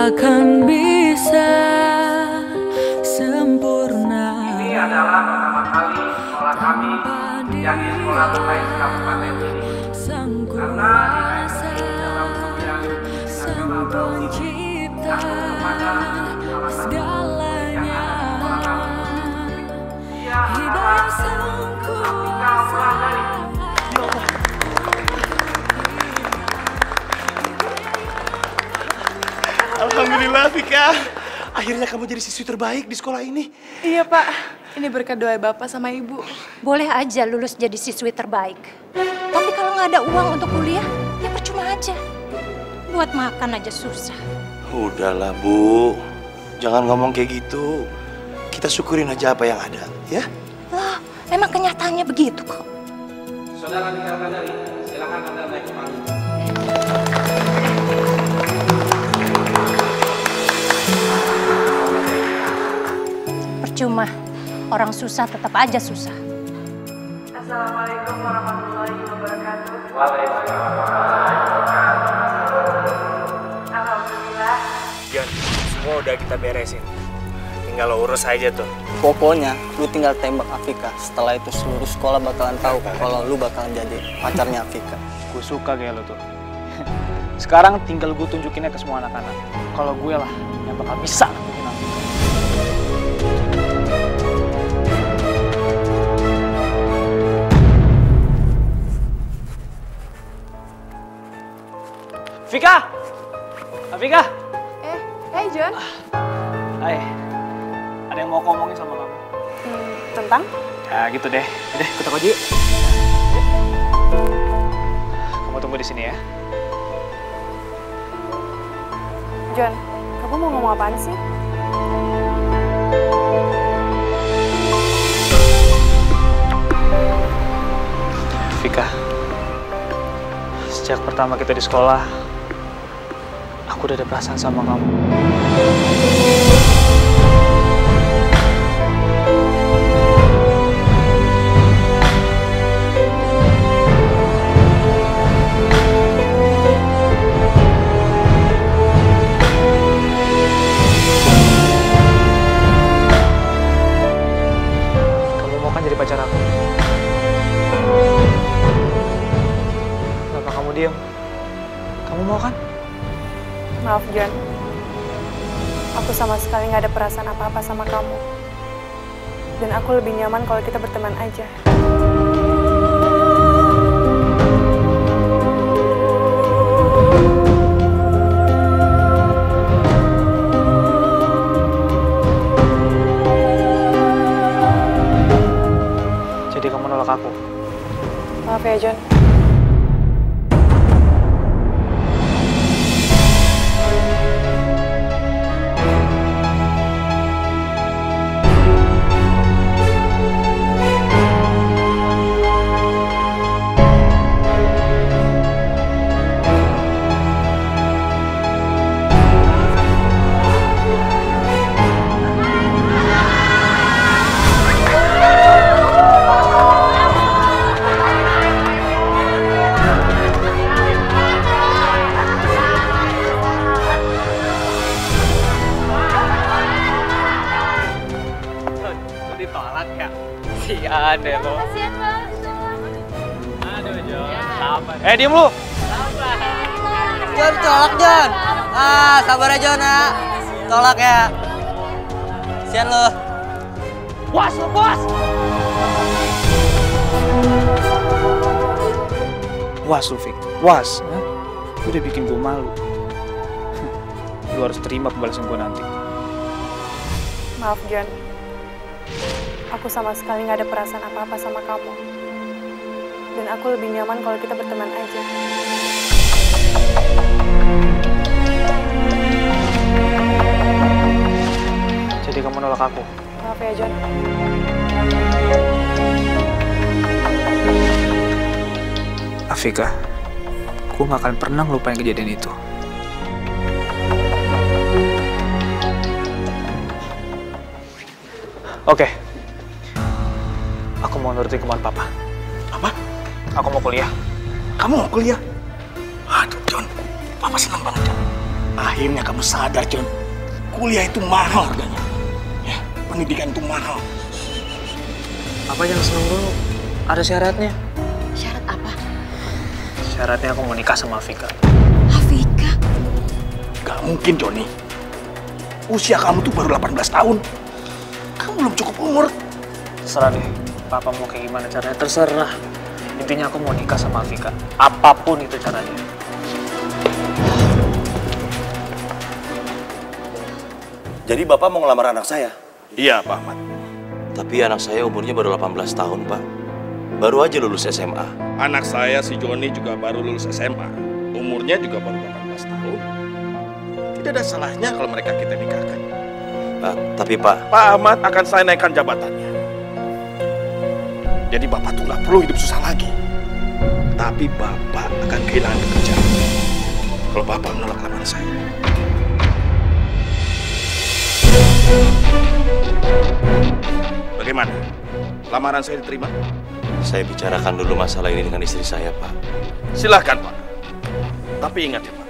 takkan bisa sempurna. Ini adalah pertama kali sekolah kami menjadi sekolah terbaik kabupaten ini. Karena dalam ujian nasional Bauhi kepada salah satu yang ada di sekolah kami. Dia adalah Afika Wulandari. Alhamdulillah, Vika. Akhirnya kamu jadi siswi terbaik di sekolah ini. Iya, Pak. Ini berkat doa Bapak sama Ibu. Boleh aja lulus jadi siswi terbaik. Tapi kalau nggak ada uang untuk kuliah, ya percuma aja. Buat makan aja susah. Udahlah, Bu. Jangan ngomong kayak gitu. Kita syukurin aja apa yang ada, ya? Loh, emang kenyataannya begitu kok. Saudara Afika Wulandari, silakan Anda naik ke panggung. Percuma, orang susah tetap aja susah. Assalamualaikum warahmatullahi wabarakatuh. Waalaikumsalam warahmatullahi wabarakatuh. Alhamdulillah. Jon, semua udah kita beresin. Tinggal lo urus aja tuh. Pokoknya lu tinggal tembak Afika. Setelah itu seluruh sekolah bakalan tahu kalau lu bakalan jadi pacarnya Afika. Gue suka kayak lo tuh. Sekarang tinggal gue tunjukinnya ke semua anak-anak. Kalau gue lah yang bakal bisa nakutin Afika. Vika! Afika! Hey John. Hai. Ada yang mau ngomongin sama kamu. Tentang? Ya gitu deh. Udah, ikut aku aja yuk. Kamu tunggu di sini ya. John, kamu mau ngomong apaan sih? Vika, sejak pertama kita di sekolah, aku udah ada perasaan sama kamu. Kamu mau kan jadi pacar aku? Kenapa kamu diam? Kamu mau kan? Maaf John. Aku sama sekali nggak ada perasaan apa-apa sama kamu. Dan aku lebih nyaman kalau kita berteman aja. Jadi kamu nolak aku? Maaf ya John. Ditolak ya? Sian deh lo. Kasian banget. Aduh Jon, sabar. Diem lu! Jon, tolak Jon. Sabar aja Jon ya. Tolak ya. Sian lu. Was lu, bos! Was lu, Fik. Was. Lu udah bikin gue malu. Lu harus terima pembalasan gue nanti. Maaf John. Aku sama sekali nggak ada perasaan apa-apa sama kamu. Dan aku lebih nyaman kalau kita berteman aja. Jadi kamu nolak aku? Maaf ya John. Afika, gue gak akan pernah ngelupain kejadian itu. Oke. Aku mau nurutin kemauan papa. Apa? Aku mau kuliah. Kamu mau kuliah? Aduh, John. Papa senang banget, John. Akhirnya kamu sadar, John. Kuliah itu mahal harganya. Ya, pendidikan itu mahal. Apa jangan seneng dulu? Ada syaratnya. Syarat apa? Syaratnya aku mau nikah sama Afika. Afika? Gak mungkin, Johnny. Usia kamu tuh baru 18 tahun. Kamu belum cukup umur. Terserah deh, papa mau kayak gimana caranya, terserah. Intinya aku mau nikah sama Afika. Apapun itu caranya. Jadi Bapak mau ngelamar anak saya? Iya, Pak Ahmad. Tapi anak saya umurnya baru 18 tahun, Pak. Baru aja lulus SMA. Anak saya, si Johnny, juga baru lulus SMA. Umurnya juga baru 18 tahun. Tidak ada salahnya kalau mereka kita nikahkan. Tapi Pak... Pak Ahmad akan saya naikkan jabatannya. Jadi Bapak tuh nggak perlu hidup susah lagi. Tapi Bapak akan kehilangan pekerjaan kalau Bapak menolak lamaran saya. Bagaimana? Lamaran saya diterima? Saya bicarakan dulu masalah ini dengan istri saya, Pak. Silahkan, Pak. Tapi ingat ya, Pak.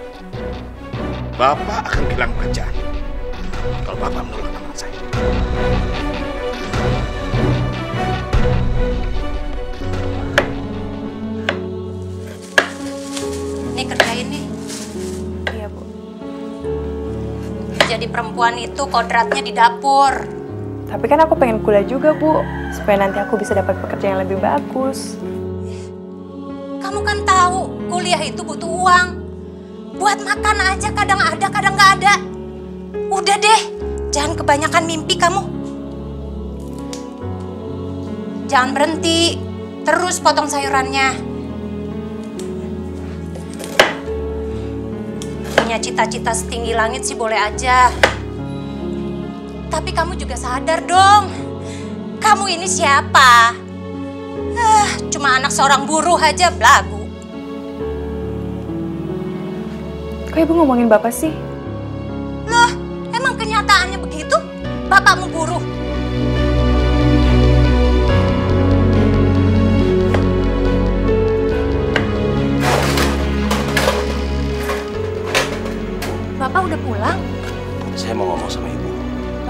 Bapak akan kehilangan pekerjaan kalau Bapak menolak lamaran saya. Nih kerjain nih. Iya, Bu. Jadi perempuan itu kodratnya di dapur. Tapi kan aku pengen kuliah juga, Bu. Supaya nanti aku bisa dapat pekerjaan yang lebih bagus. Kamu kan tahu kuliah itu butuh uang. Buat makan aja kadang ada, kadang nggak ada. Udah deh, jangan kebanyakan mimpi kamu. Jangan berhenti, terus potong sayurannya. Punya cita-cita setinggi langit sih boleh aja. Tapi kamu juga sadar dong, kamu ini siapa? Cuma anak seorang buruh aja belagu. Kok Ibu ngomongin Bapak sih? Loh, emang kenyataannya begitu? Bapakmu buruh. Bapak udah pulang? Saya mau ngomong sama Ibu.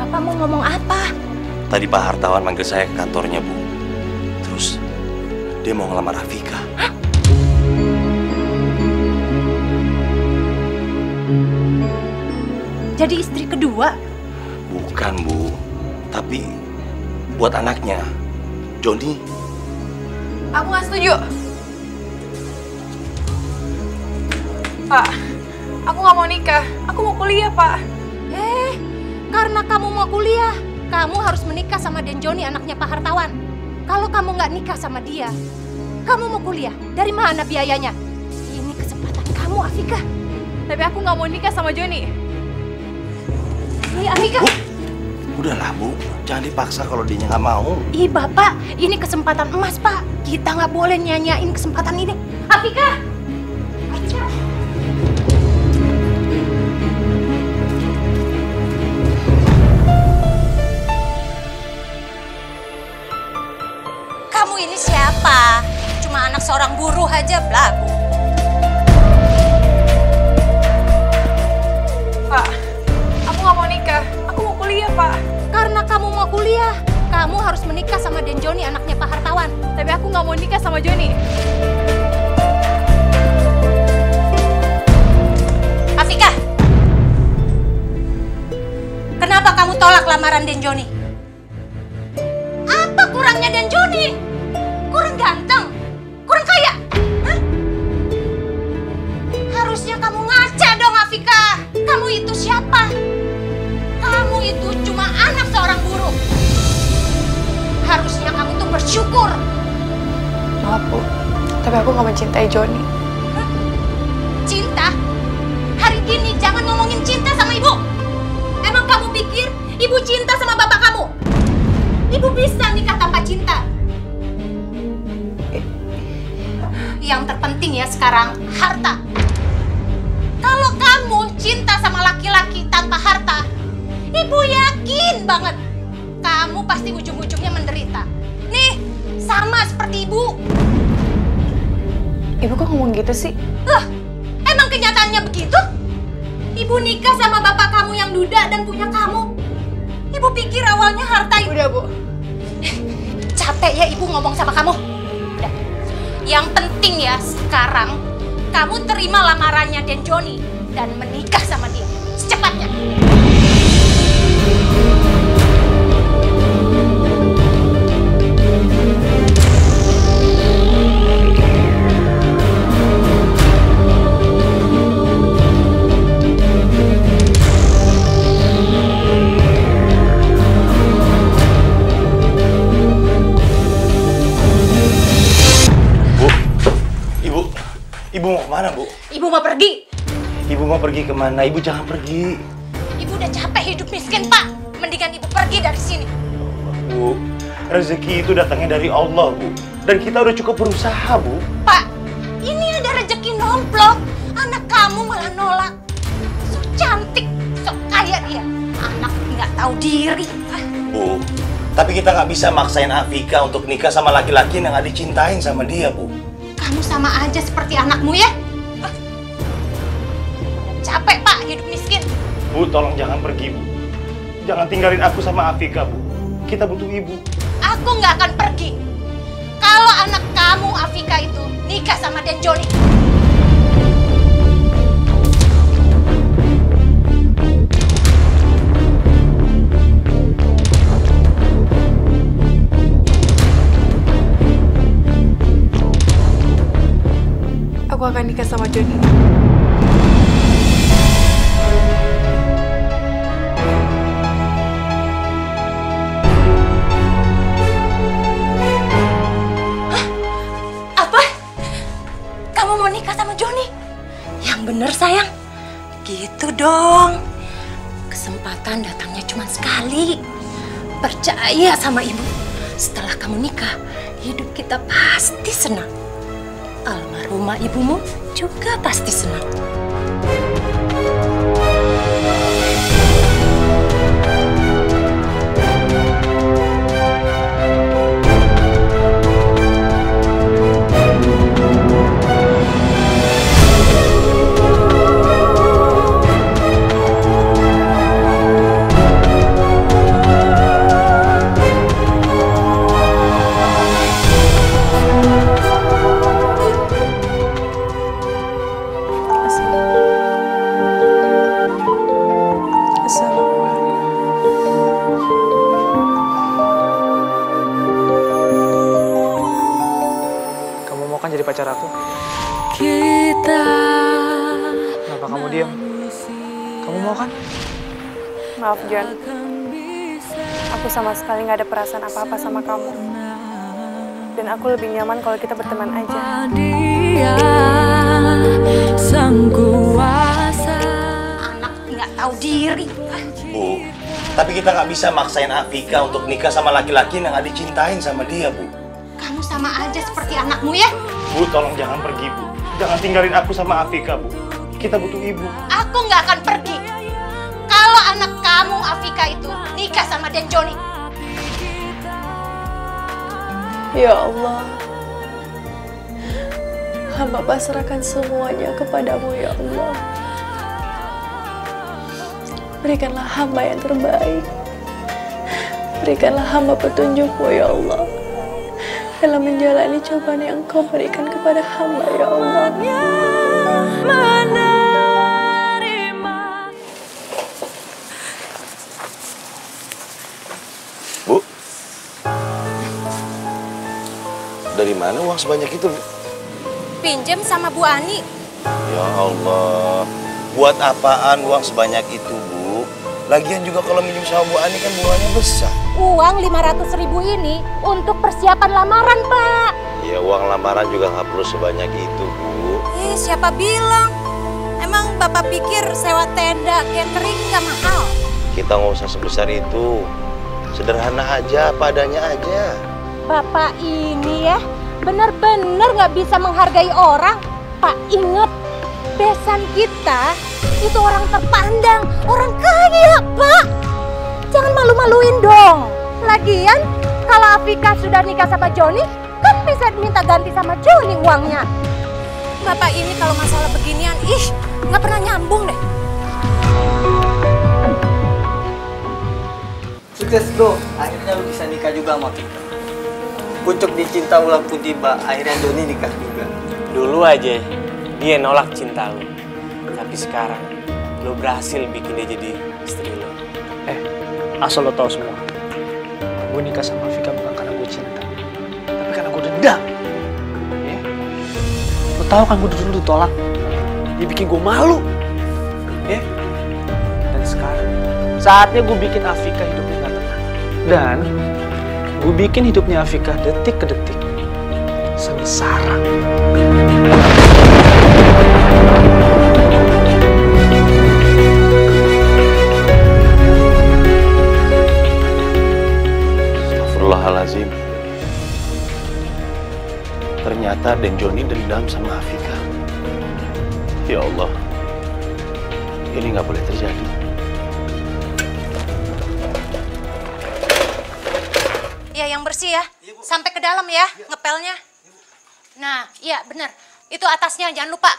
Bapak mau ngomong apa? Tadi Pak Hartawan manggil saya ke kantornya, Bu. Terus, dia mau ngelamar Afika. Hah? Jadi istri kedua? Bukan, Bu. Tapi buat anaknya, Johnny. Aku nggak setuju. Pak, aku nggak mau nikah. Aku mau kuliah, Pak. Karena kamu mau kuliah, kamu harus menikah sama Den Joni, anaknya Pak Hartawan. Kalau kamu nggak nikah sama dia, kamu mau kuliah, dari mana biayanya? Ini kesempatan kamu, Afika. Tapi aku nggak mau nikah sama Joni. Ini Afika. Bu, udahlah, Bu. Jangan dipaksa kalau dia nggak mau. Ih, Bapak, ini kesempatan emas, Pak. Kita nggak boleh nyanyain kesempatan ini. Afika! Afika! Kamu ini siapa? Cuma anak seorang buruh aja belagu. Pak, aku nggak mau nikah. Aku mau kuliah, Pak. Karena kamu mau kuliah, kamu harus menikah sama Den Joni, anaknya Pak Hartawan. Tapi aku nggak mau nikah sama Joni. Afika, kenapa kamu tolak lamaran Den Joni? Apa kurangnya Den Joni? Kurang ganteng? Kurang kaya? Hah? Harusnya kamu ngaca dong, Afika. Kamu itu siapa? Kamu itu cuma anak seorang buruh. Harusnya kamu tuh bersyukur. Maaf, Bu. Tapi aku nggak mencintai Joni. Hah? Cinta? Hari gini jangan ngomongin cinta sama ibu. Emang kamu pikir ibu cinta sama bapak kamu? Ibu bisa nikah tanpa cinta. Yang terpenting ya sekarang, harta. Kalau kamu cinta sama laki-laki tanpa harta, ibu yakin banget kamu pasti ujung-ujungnya menderita. Nih, sama seperti ibu. Ibu kok ngomong gitu sih? Emang kenyataannya begitu? Ibu nikah sama bapak kamu yang duda dan punya kamu. Ibu pikir awalnya harta itu. Udah, Bu. Capek ya ibu ngomong sama kamu. Udah. Yang penting ya sekarang kamu terima lamarannya Den Joni dan menikah sama dia secepatnya. Ibu mau kemana, Bu? Ibu mau pergi. Ibu mau pergi kemana? Ibu jangan pergi. Ibu udah capek hidup miskin, Pak. Mendingan ibu pergi dari sini. Bu, rezeki itu datangnya dari Allah, Bu. Dan kita udah cukup berusaha, Bu. Pak, ini ada rezeki nomplok. Anak kamu malah nolak. So cantik, so kaya dia. Anak nggak tahu diri. Bu, tapi kita nggak bisa maksain Afika untuk nikah sama laki-laki yang nggak dicintain sama dia, Bu. Kamu sama aja seperti anakmu ya. Capek, Pak, hidup miskin. Bu, tolong jangan pergi, Bu. Jangan tinggalin aku sama Afika, Bu. Kita butuh ibu. Aku nggak akan pergi. Kalau anak kamu, Afika itu, nikah sama Den Joni. Aku akan nikah sama Joni. Apa? Kamu mau nikah sama Joni? Yang bener, sayang. Gitu dong. Kesempatan datangnya cuma sekali. Percaya sama ibu. Setelah kamu nikah, hidup kita pasti senang. Almarhumah ibumu juga pasti senang. Jadi pacar aku. Kita. Kenapa kamu diam? Kamu mau kan? Maaf, John. Aku sama sekali nggak ada perasaan apa-apa sama kamu. Dan aku lebih nyaman kalau kita berteman aja. Dia sang kuasa. Anak nggak tahu diri. Bu, tapi kita nggak bisa maksain Afika untuk nikah sama laki-laki yang nggak dicintain sama dia, Bu. Kamu sama aja seperti anakmu ya. Bu, tolong jangan pergi, Bu. Jangan tinggalin aku sama Afika, Bu. Kita butuh ibu. Aku nggak akan pergi. Kalau anak kamu, Afika itu, nikah sama Den Joni. Ya Allah, hamba pasrahkan semuanya kepadamu ya Allah. Berikanlah hamba yang terbaik. Berikanlah hamba petunjukmu ya Allah dalam menjalani cobaan yang Engkau berikan kepada hamba ya Allah. Bu, dari mana uang sebanyak itu, Bu? Pinjam sama Bu Ani. Ya Allah, buat apaan uang sebanyak itu, Bu? Lagian juga kalau minjem sama Bu Ani kan bunganya besar. Uang 500.000 ini untuk persiapan lamaran, Pak. Ya uang lamaran juga nggak perlu sebanyak itu, Bu. Siapa bilang? Emang Bapak pikir sewa tenda catering nggak mahal? Kita nggak usah sebesar itu. Sederhana aja, padanya aja. Bapak ini ya, bener-bener nggak bisa menghargai orang. Pak, ingat, besan kita itu orang terpandang, orang kaya, Pak. Jangan malu-maluin dong. Lagian, kalau Afika sudah nikah sama Joni, kan bisa minta ganti sama Joni uangnya. Bapak ini kalau masalah beginian, nggak pernah nyambung deh. Sukses bro, akhirnya lu bisa nikah juga sama Vika. Pucuk dicinta ulang pun tiba, akhirnya Joni nikah juga. Dulu aja dia nolak cinta lu. Tapi sekarang lu berhasil bikin dia jadi istri lu. Asal lo tau semua, gue nikah sama Vika bukan karena gue cinta, tapi karena gue dendam. Ya? Lo tau kan gue dulu ditolak, dia bikin gue malu. Ya? Dan sekarang, saatnya gue bikin Afika hidupnya gak tenang. Dan gue bikin hidupnya Afika detik ke detik sengsara. Astagfirullahaladzim. Ternyata Den Joni dendam sama Afika. Ya Allah, ini nggak boleh terjadi. Ya, yang bersih ya. Sampai ke dalam ya, ngepelnya. Nah, iya bener. Itu atasnya, jangan lupa.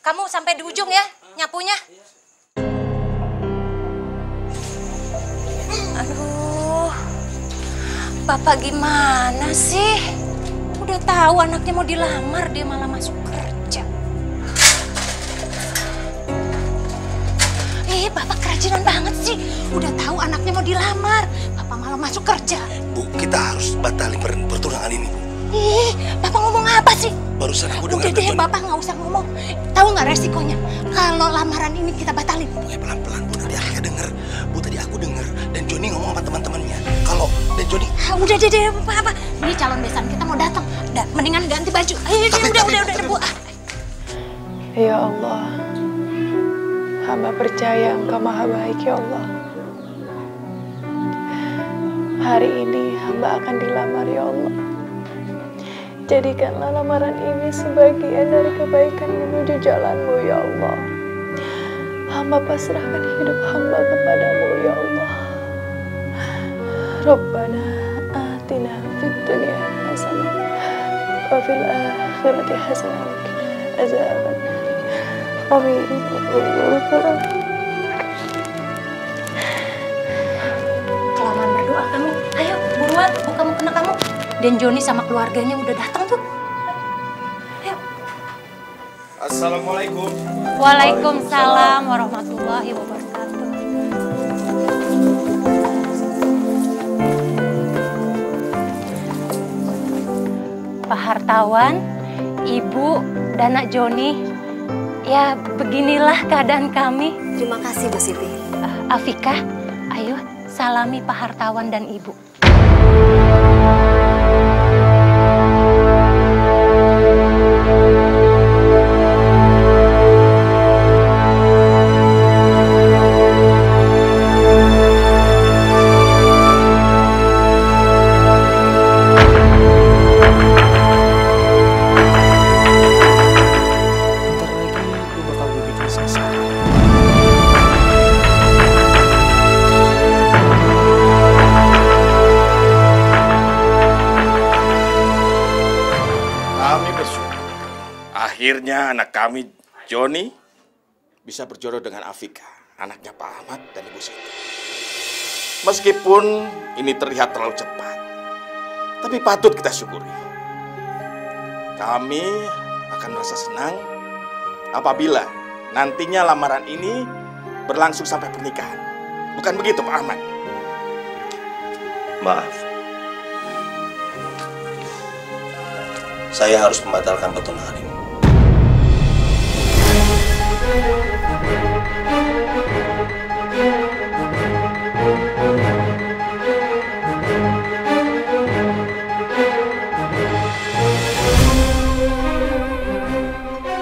Kamu sampai di ujung ya, nyapunya. Aduh, Bapak gimana sih? Udah tahu anaknya mau dilamar, dia malah masuk kerja. Bapak kerajinan banget sih. Udah tahu anaknya mau dilamar, Bapak malah masuk kerja. Bu, kita harus batalin pertunangan ini, Bu. Bapak ngomong apa sih? Barusan aku dengar. Udah deh, Bapak nggak usah ngomong. Tahu nggak resikonya? Kalau lamaran ini kita batalin. Bu, pelan-pelan, Bu. Tadi aku denger. Bu, tadi aku denger. Dan Joni ngomong sama teman-temannya. Kalau Dan Joni... Udah deh, Bapak. Ini calon besan kita mau datang. Mendingan ganti baju. Ayo, udah, Bu. Ya Allah, hamba percaya Engkau maha baik ya Allah. Hari ini hamba akan dilamar ya Allah. Jadikanlah lamaran ini sebagian dari kebaikan menuju jalan-Mu ya Allah. Hamba pasrahkan hidup hamba kepadamu ya Allah. Rabbana atina fid dunya hasanah wa fil akhirati hasanah wa qina azabannar. Amin. Kelamaan berdoa kamu. Ayo, buruan buka mukena kamu. Dan Joni sama keluarganya udah datang tuh. Ayo. Assalamualaikum. Waalaikumsalam warahmatullahi wabarakatuh. Pak Hartawan, Ibu, dan Nak Joni. Ya, beginilah keadaan kami. Terima kasih, Bu Siti. Afika, ayo salami Pak Hartawan dan Ibu. Akhirnya anak kami, Joni, bisa berjodoh dengan Afika, anaknya Pak Ahmad dan Ibu Siti. Meskipun ini terlihat terlalu cepat, tapi patut kita syukuri. Kami akan merasa senang apabila nantinya lamaran ini berlangsung sampai pernikahan. Bukan begitu, Pak Ahmad? Maaf. Saya harus membatalkan pertunangan ini.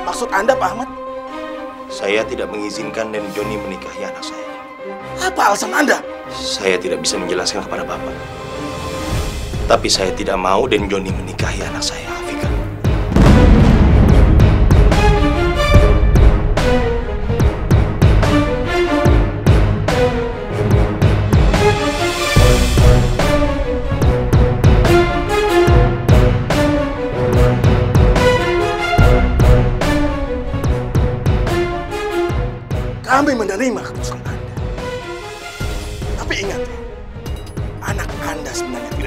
Maksud Anda, Pak Ahmad? Saya tidak mengizinkan Den Joni menikahi anak saya. Apa alasan Anda? Saya tidak bisa menjelaskan kepada Bapak. Tapi saya tidak mau Den Joni menikahi anak saya, Afika. Kami menerima keputusan Anda. Tapi ingat,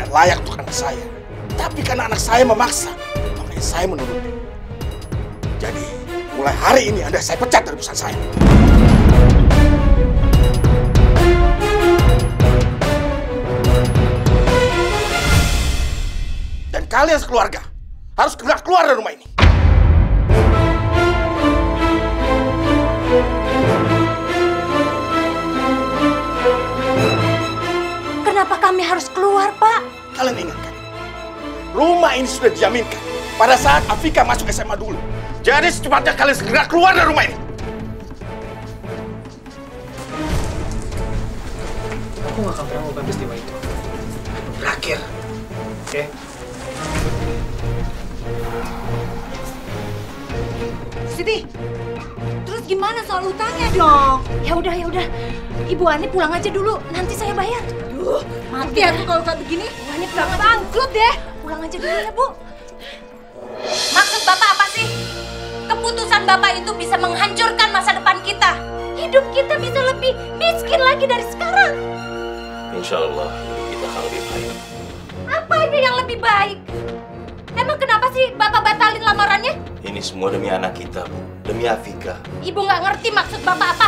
tidak layak untuk anak saya. Tapi karena anak saya memaksa, makanya saya menuruti. Jadi, mulai hari ini Anda saya pecat dari perusahaan saya. Dan kalian sekeluarga harus keluar dari rumah ini. Kenapa kami harus keluar, Pak? Kalian ingatkan, rumah ini sudah dijaminkan pada saat Afika masuk SMA dulu. Jadi secepatnya kalian segera keluar dari rumah ini. Aku gak akan pernah mau peristiwa itu. Terakhir. Oke? Siti, terus gimana soal utangnya dong? Ya udah. Ibu Ani pulang aja dulu, nanti saya bayar. Duh, mati aku kalau kayak begini. Ibu Ani pulang bangkrut deh. Pulang aja dulu ya, Bu. Maksud Bapak apa sih? Keputusan Bapak itu bisa menghancurkan masa depan kita. Hidup kita bisa lebih miskin lagi dari sekarang. Insya Allah kita akan lebih baik. Apa itu yang lebih baik? Emang kenapa sih Bapak batalin lamarannya? Ini semua demi anak kita, Bu. Demi Afika. Ibu nggak ngerti maksud Bapak apa?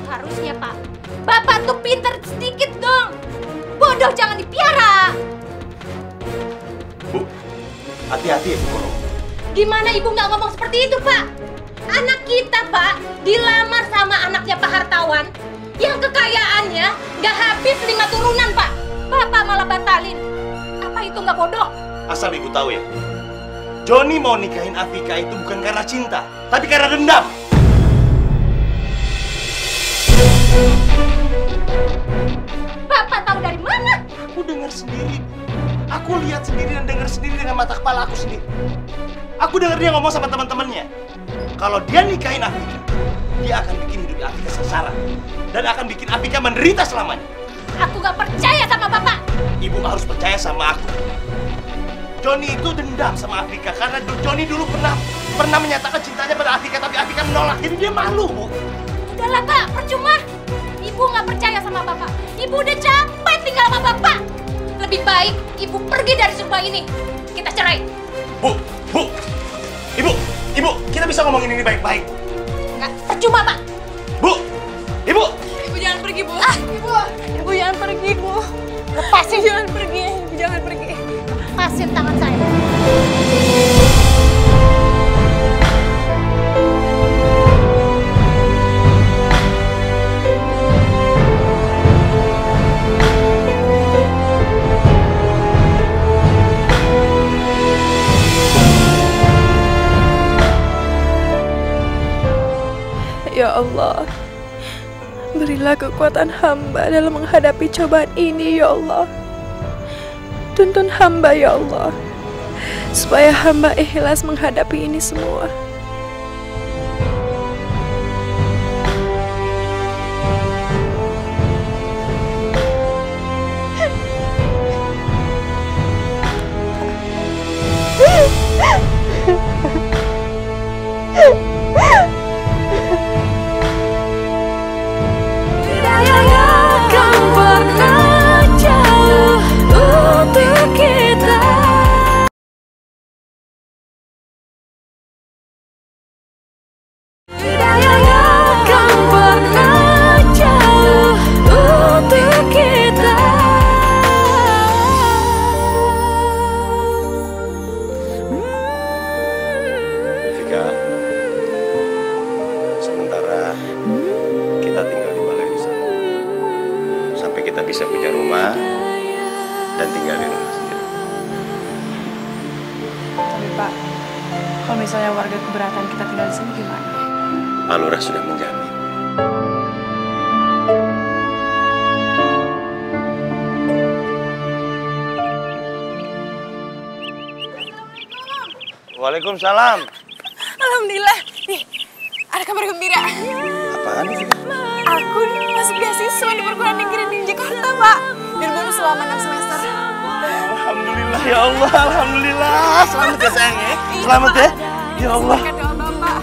Harusnya, Pak, Bapak tuh pinter sedikit dong. Bodoh jangan dipiara. Bu, hati-hati ya, Bu. Gimana Ibu nggak ngomong seperti itu, Pak? Anak kita, Pak, dilamar sama anaknya Pak Hartawan yang kekayaannya nggak habis 5 turunan, Pak. Bapak malah batalin. Apa itu nggak bodoh? Asal Ibu tahu ya, Joni mau nikahin Afika itu bukan karena cinta, tapi karena dendam. Bapak tahu dari mana? Aku dengar sendiri. Aku lihat sendiri dan dengar sendiri dengan mata kepala aku sendiri. Aku dengar dia ngomong sama teman-temannya. Kalau dia nikahin Afika, dia akan bikin hidup Afika sengsara. Dan akan bikin Afika menderita selamanya. Aku nggak percaya sama Bapak. Ibu harus percaya sama aku. Joni itu dendam sama Afika karena Joni dulu pernah menyatakan cintanya pada Afika, tapi Afika menolak. Jadi dia malu, Bu. Udahlah, Pak, percuma. Ibu nggak percaya sama Bapak. Ibu udah capek tinggal sama Bapak. Lebih baik Ibu pergi dari rumah ini. Kita cerai. Bu, Ibu, kita bisa ngomongin ini baik-baik. Nggak, percuma, Pak. Bu, Ibu Jangan pergi, Bu. Ibu jangan pergi, Bu. Lepasin. Jangan pergi, Ibu jangan pergi. Lepasin tangan saya. Ya Allah, berilah kekuatan hamba dalam menghadapi cobaan ini, ya Allah. Tuntun hamba, ya Allah, supaya hamba ikhlas menghadapi ini semua. Sementara kita tinggal di balai desa sampai kita bisa punya rumah dan tinggal di rumah sendiri. Tapi Pak, kalau misalnya warga keberatan kita tinggal di sini gimana? Pak Lurah sudah menjamin. Waalaikumsalam. Alhamdulillah. Nih, ada kabar gembira. Apaan itu? Aku masuk beasiswa di perguruan negeri di Jakarta, Pak. Dan bonus selama 6 semester. Alhamdulillah ya Allah, alhamdulillah. Selamat ya sayang ya. Selamat ya. Ya Allah. Berkat doa Bapak.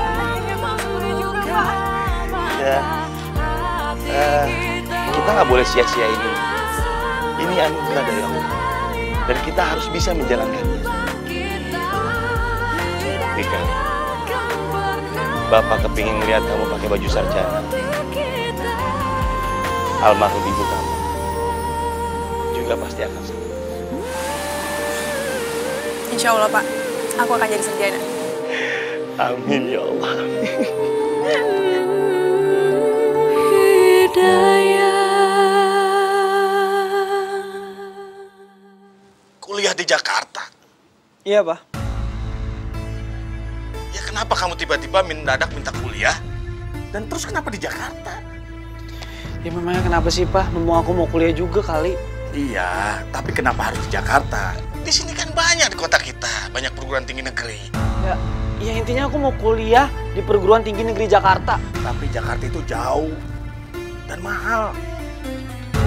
Akhirnya masuk juga, Pak. Ya. kita nggak boleh sia-siain ini. Ini anugerah dari Allah. Dan kita harus bisa menjalankannya. Rika, Bapak kepingin melihat kamu pakai baju sarjana. Almarhum ibu kamu juga pasti akan senang. Insya Allah, Pak. Aku akan jadi sarjana. Amin ya Allah. Kuliah di Jakarta? Iya, Pak. Ya kenapa kamu tiba-tiba mendadak minta kuliah? Dan terus kenapa di Jakarta? Ya memangnya kenapa sih, Pak? Mumpung aku mau kuliah juga kali. Iya, tapi kenapa harus di Jakarta? Di sini kan banyak di kota kita, banyak perguruan tinggi negeri. Ya intinya aku mau kuliah di perguruan tinggi negeri Jakarta. Tapi Jakarta itu jauh dan mahal.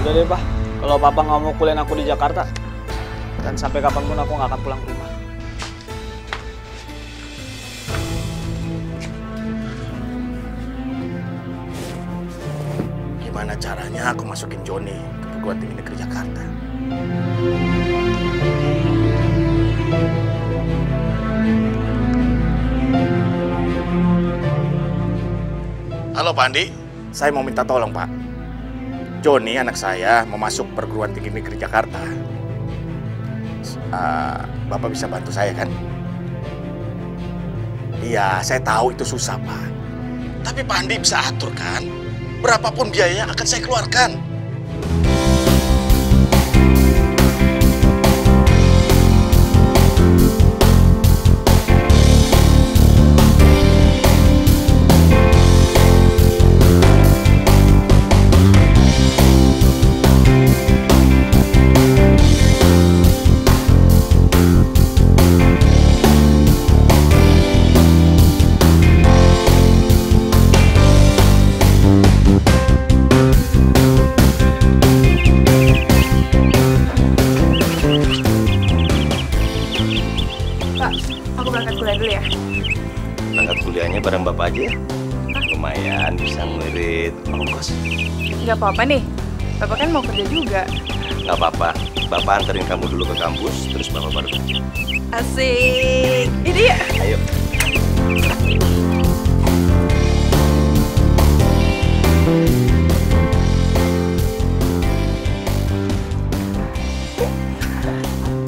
Udah deh, Pak. Kalau Papa nggak mau kuliah aku di Jakarta, dan sampai kapanpun aku nggak akan pulang ke rumah. Gimana caranya aku masukin Joni ke perguruan tinggi negeri Jakarta? Halo Pak Andi, saya mau minta tolong Pak. Joni anak saya mau masuk perguruan tinggi negeri Jakarta. Bapak bisa bantu saya kan? Iya, saya tahu itu susah Pak. Tapi Pak Andi bisa atur kan? Berapapun biayanya akan saya keluarkan. Bareng Bapak aja, lumayan bisa ngirit ongkos. Nggak apa-apa nih, Bapak kan mau kerja juga. Nggak apa-apa, Bapak anterin kamu dulu ke kampus, terus Bapak baru kerja. Asik, ini ya. Ayo.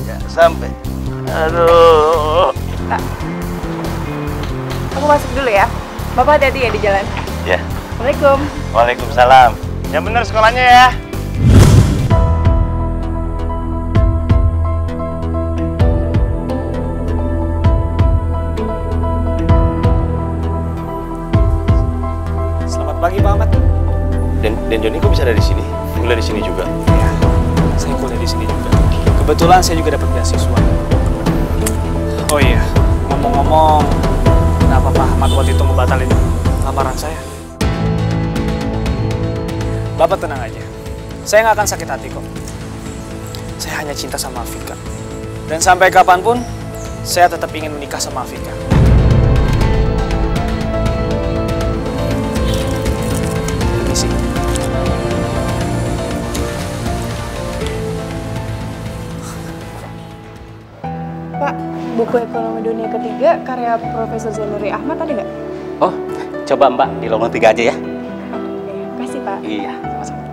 Ya, sampai. Aduh. Pak. Aku masuk dulu ya. Bapak hati-hati ya di jalan. Ya. Waalaikumsalam. Waalaikumsalam. Yang benar sekolahnya ya. Selamat pagi Pak Ahmad. Dan Joni kok bisa ada di sini? Kuliah di sini juga? Ya, saya kuliah di sini juga. Kebetulan saya juga dapat beasiswa. Oh iya, ngomong-ngomong, kenapa Pak Ahmad waktu itu ngebatalin lamaran saya? Bapak tenang aja, saya nggak akan sakit hati kok. Saya hanya cinta sama Afika. Dan sampai kapanpun, saya tetap ingin menikah sama Afika. Permisi. Pak, buku ekonomi dunia ketiga karya Profesor Zainuri Ahmad ada nggak? Oh, coba Mbak di lowongan 3 aja ya. Oke, kasih Pak. Iya, sama-sama.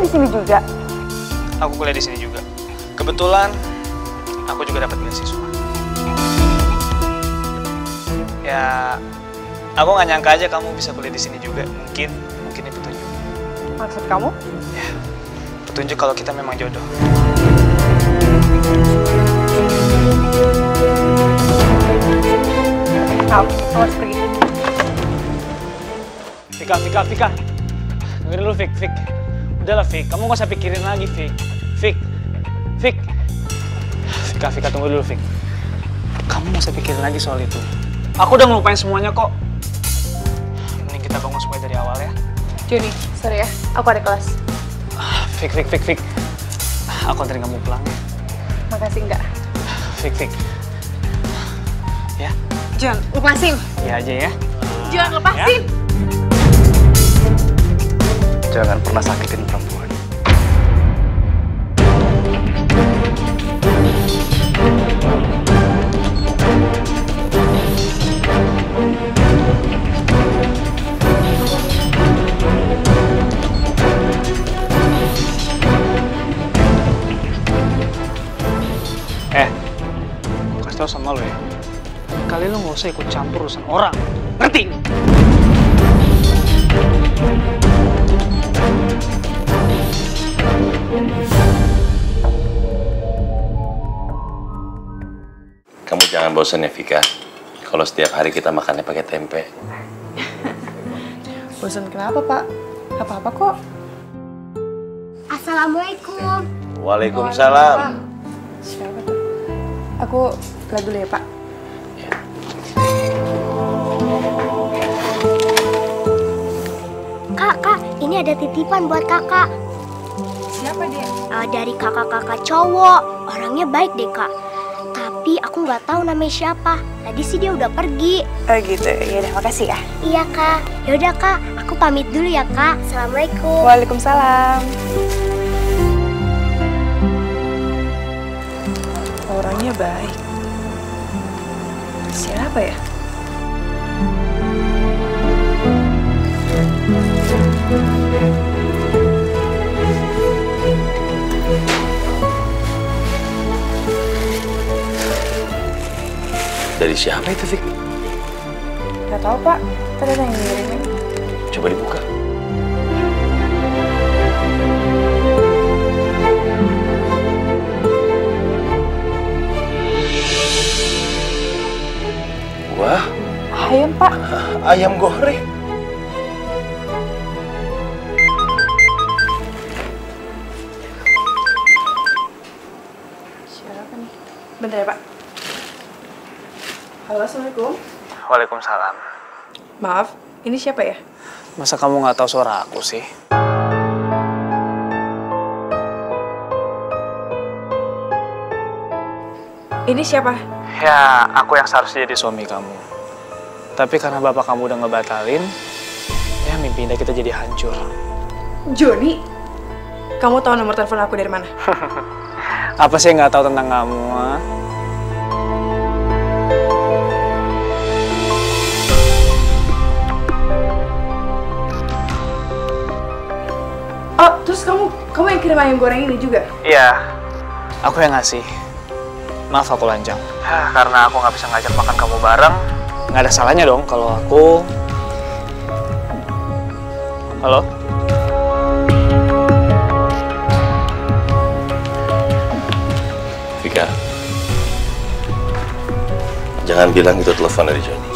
Di sini juga. Aku kuliah di sini juga. Kebetulan aku juga dapat beasiswa. Ya, aku nggak nyangka aja kamu bisa kuliah di sini juga. Mungkin ini petunjuk. Maksud kamu? Ya, petunjuk kalau kita memang jodoh. Aku harus pergi. Vika. Dengerin dulu, Fik. Udahlah, Fik. Kamu nggak usah pikirin lagi, Fik. Vika, tunggu dulu, Fik. Kamu nggak usah pikirin lagi soal itu. Aku udah ngelupain semuanya kok. Mending kita bangun semuanya dari awal ya. Joni, sorry ya, aku ada kelas. Fik. Aku anterin kamu pulang ya. Makasih enggak. Fik. Ya. Jon, lepasin. Iya aja ya. Jon, lepasin. Jangan pernah sakitin perempuan. Aku kasih tau sama lo ya. Kali lo nggak usah ikut campur urusan orang. Ngerti? Kamu jangan bosan ya, Vika. Kalau setiap hari kita makannya pakai tempe. Bosan kenapa, Pak? Apa-apa kok. Assalamualaikum. Waalaikumsalam. Siapa tuh? Aku lihat dulu ya, Pak. Kak, ini ada titipan buat kakak. Siapa dia? Dari kakak-kakak cowok. Orangnya baik deh, Kak. Tapi aku nggak tahu namanya siapa. Tadi sih dia udah pergi. Oh gitu, ya udah makasih ya. Iya, Kak. Yaudah, Kak. Aku pamit dulu ya, Kak. Assalamualaikum. Waalaikumsalam. Orangnya baik. Siapa ya? Dari siapa itu, Vik? Gak tahu, Pak. Tadi ada yang ngirimin. Coba dibuka. Wah, Ayam, Pak. ayam goreng. Siapa nih? Bentar ya, Pak. Halo, Assalamualaikum. Waalaikumsalam. Maaf, ini siapa ya? Masa kamu nggak tahu suara aku sih? Ini siapa? Ya, aku yang seharusnya jadi suami kamu. Tapi karena bapak kamu udah ngebatalin, ya mimpi indah kita jadi hancur. Joni, kamu tahu nomor telepon aku dari mana? Apa sih yang nggak tahu tentang kamu? Ha? Oh, terus kamu yang kirim ayam goreng ini juga? Iya, aku yang ngasih. Maaf aku lanjang. Karena aku nggak bisa ngajak makan kamu bareng, nggak ada salahnya dong kalau aku... Halo? Vika, jangan bilang itu telepon dari Joni.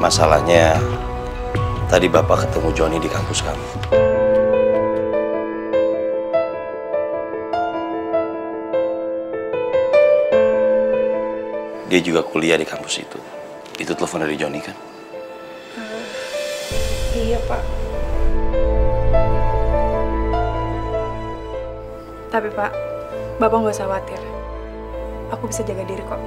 Masalahnya, tadi Bapak ketemu Joni di kampus kamu. Dia juga kuliah di kampus itu. Itu telepon dari Joni kan? Iya, Pak. Tapi, Pak, Bapak nggak usah khawatir. Aku bisa jaga diri kok.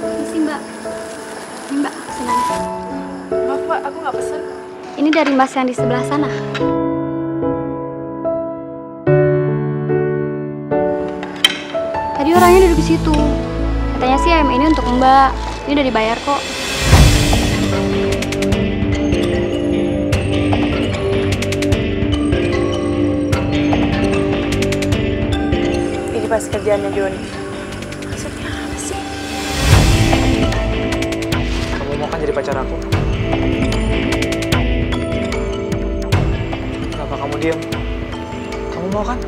Misi, Mbak. Ini, Mbak, senang. Maaf, Pak, aku nggak pesen. Ini dari Mas yang di sebelah sana. Tadi orangnya duduk di situ. Katanya sih ayam ini untuk Mbak. Ini udah dibayar kok. Ini pas kerjaannya Joni. Maksudnya apa sih? Kamu mau kan jadi pacar aku? Kenapa kamu diam? Kamu mau kan?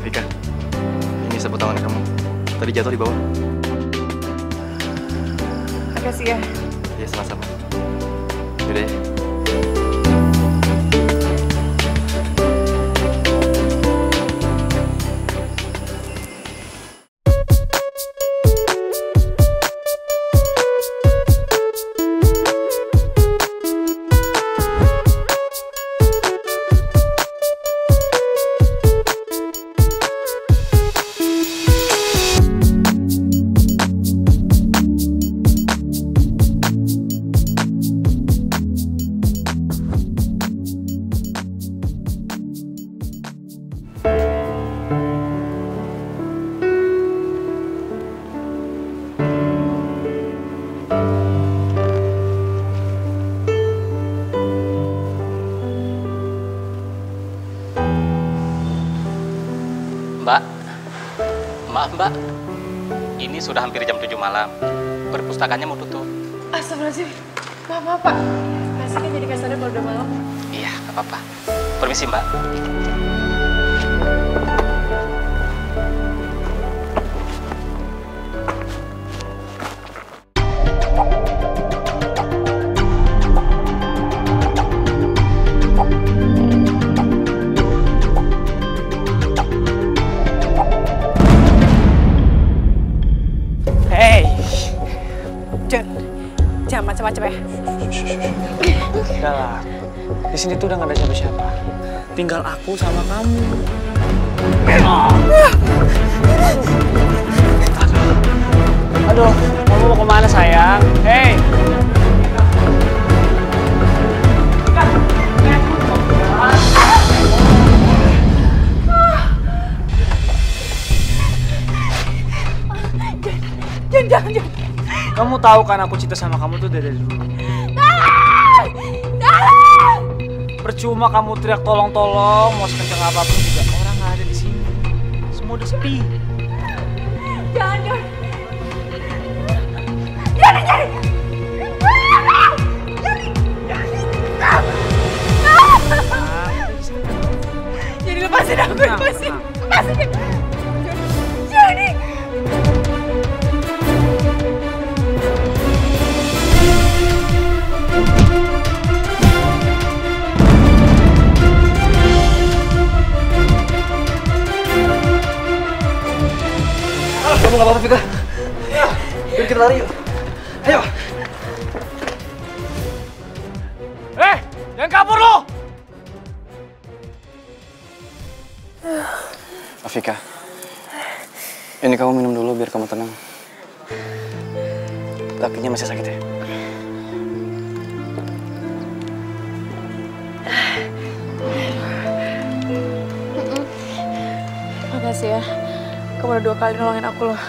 Vika, ini sapu tangan kamu. Tadi jatuh di bawah. Makasih ya. Ya sama-sama. Yaudah ya. Mbak, ini sudah hampir jam 7 malam. Perpustakaannya mau tutup. Astagfirullahaladzim. Maaf Pak. Pasti kan jadi kasarnya kalau udah malam. Iya, nggak apa-apa. Permisi Mbak. Jangan macam-macam ya. Udah lah. Di sini tuh udah gak ada siapa-siapa. Tinggal aku sama kamu. Aduh, kamu mau kemana sayang? Hei. Jangan. Kamu tahu kan aku cinta sama kamu tuh dari dulu. Percuma kamu teriak tolong-tolong, mau sekencang apapun juga orang nggak ada di sini. Semua udah sepi. Jangan. Jadi lepasin aku, lepasin. Jadi. Kamu gak apa-apa, Vika? Yuk kita lari yuk. Ayo. Jangan kabur lo! Afika, ini kamu minum dulu biar kamu tenang. Kakinya masih sakit ya? Makasih ya. Kamu udah 2 kali nolongin aku loh.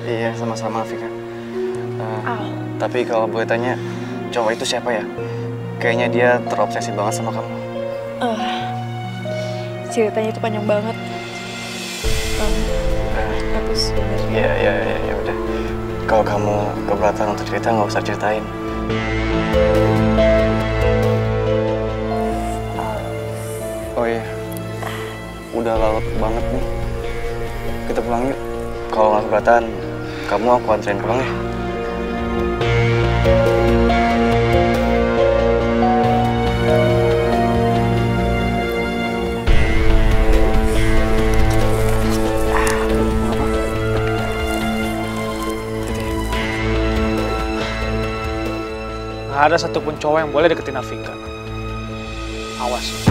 Iya, sama-sama Afika. Tapi kalau boleh tanya, cowok itu siapa ya? Kayaknya dia terobsesi banget sama kamu. Ceritanya itu panjang banget. Tapi sebenarnya. Ya udah. Kalau kamu keberatan untuk cerita, nggak usah ceritain. Oh iya, udah larut banget nih. Kita pulang yuk. Kalau nggak keberatan, kamu aku anterin pulang ya. Gak ada satupun cowok yang boleh deketin Afika. Awas.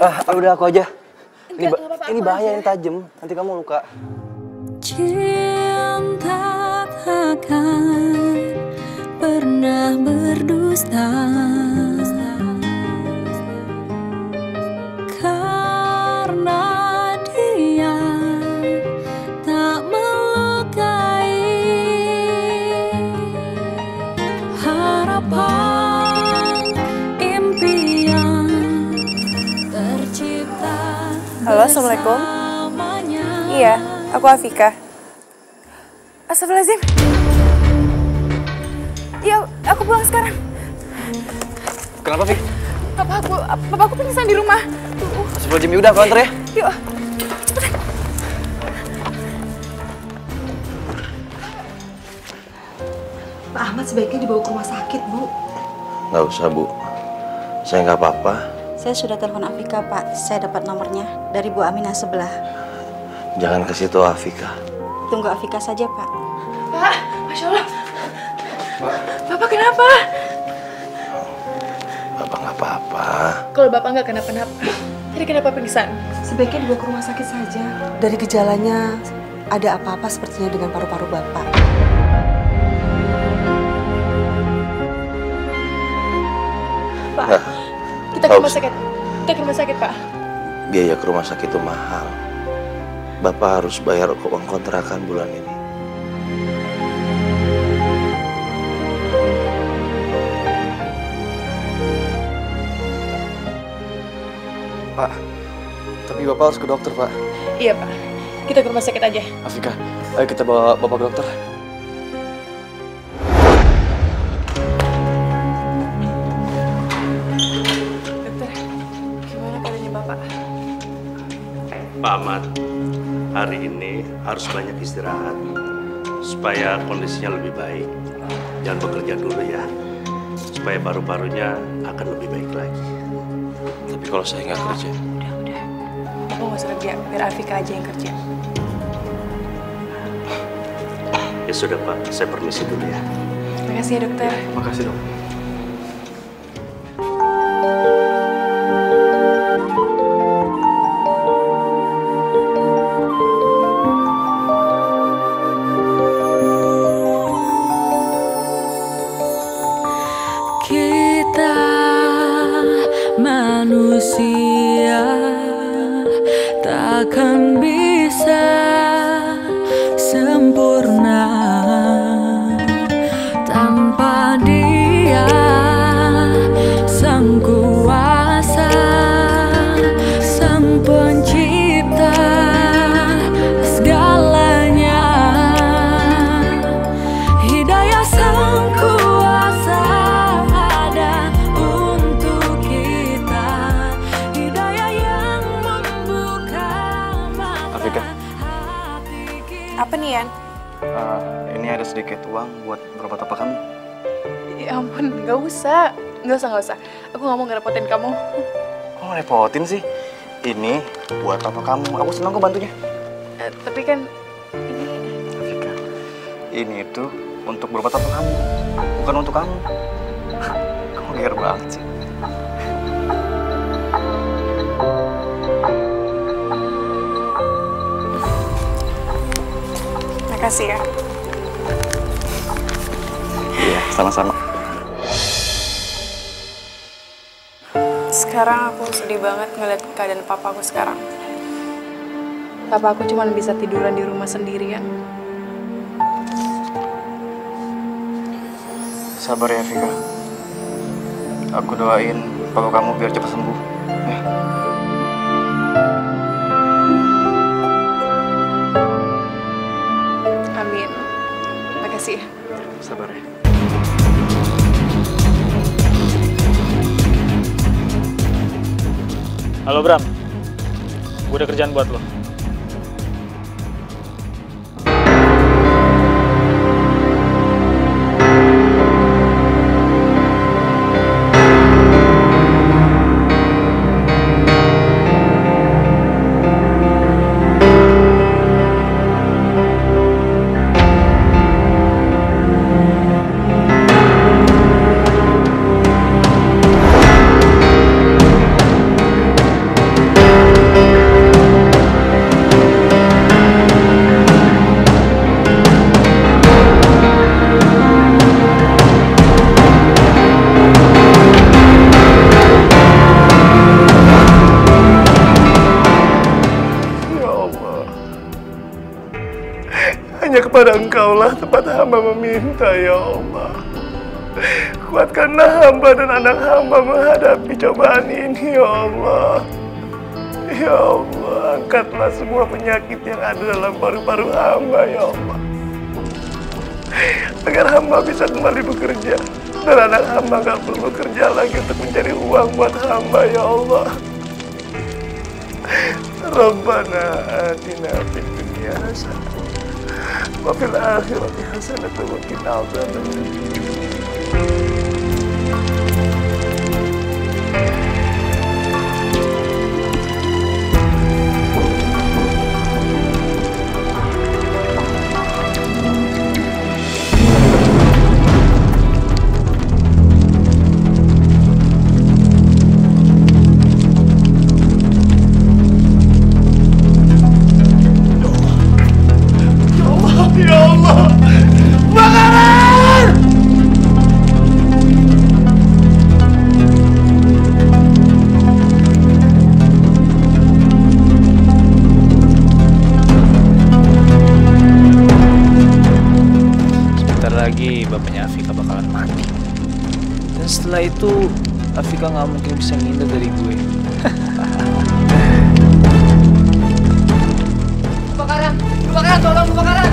Udah aku aja. Ini bahaya, ini tajam. Nanti kamu luka. Cinta takkan pernah berdusta, karena dia tak melukai harapan impian tercipta. Halo, assalamualaikum. Iya, aku Afika. Astagfirullahaladzim. Iya, aku pulang sekarang. Kenapa, Fik? Papa aku pingsan di rumah. Astagfirullahaladzim, udah aku antar ya. Yuk, cepetan. Pak Ahmad sebaiknya dibawa ke rumah sakit, Bu. Nggak usah, Bu. Saya nggak apa-apa. Saya sudah telepon Afika, Pak. Saya dapat nomornya dari Bu Aminah sebelah. Jangan ke situ, Afika. Tunggu Afika saja, Pak. Pak, Masya Allah. Bapak kenapa? Bapak nggak apa-apa. Kalau Bapak nggak kenapa-napa, tadi kenapa pingsan? Sebaiknya dibawa ke rumah sakit saja. Dari gejalanya, ada apa-apa sepertinya dengan paru-paru Bapak. Pak, kita ke rumah sakit. Kita ke rumah sakit, Pak. Biaya ke rumah sakit itu mahal. Bapak harus bayar uang kontrakan bulan ini. Pak, tapi Bapak harus ke dokter, Pak. Iya, Pak. Kita ke rumah sakit aja. Afika, ayo kita bawa Bapak ke dokter. Dokter, gimana keadaannya Bapak? Pak Ahmad, hari ini harus banyak istirahat supaya kondisinya lebih baik. Jangan bekerja dulu ya, supaya paru-parunya akan lebih baik lagi. Tapi kalau saya nggak kerja? Udah. Bapak nggak usah kerja, biar Afika aja yang kerja. Ya sudah Pak, saya permisi dulu ya. Makasih ya, dokter. Makasih, Dok. Kita manusia takkan bisa sempurna tanpa Dia, Sang Kuasa, Sang Pencipta segalanya. Hidayah Sang Kuasa ada untuk kita, hidayah yang membuka mata. Afika, Apa nih, Yan? ini ada sedikit uang buat berobat apa kamu. Ya ampun, nggak usah. Nggak usah. Aku nggak mau ngerepotin kamu. Kok ngerepotin sih? Ini buat apa kamu? Aku senang kok bantunya. Tapi kan Afika, ini itu untuk berobat apa kamu, bukan untuk kamu. Kamu gear banget sih. makasih ya. Iya, sama-sama. Sekarang aku sedih banget ngeliat keadaan papa aku sekarang. Papa aku cuma bisa tiduran di rumah sendirian. Sabar ya, Vika. Aku doain papa kamu biar cepat sembuh. Ya. Amin. Makasih ya. Sabar ya. Halo Bram, gue ada kerjaan buat lo. kepada Engkaulah tempat hamba meminta, ya Allah. Kuatkanlah hamba dan anak hamba menghadapi cobaan ini, ya Allah. Ya Allah, angkatlah semua penyakit yang ada dalam paru-paru hamba, ya Allah. Agar hamba bisa kembali bekerja. Dan anak hamba gak perlu bekerja lagi untuk mencari uang buat hamba, ya Allah. Rabbana atina fid dunya hasanah wa fil akhirati hasanah wa qina adzabannar. Ya Allah, bakaran! Sebentar lagi bapaknya Afika bakalan mati. Dan setelah itu Afika nggak mungkin bisa ngindar dari gue. Kebakaran! Kebakaran! Tolong kebakaran!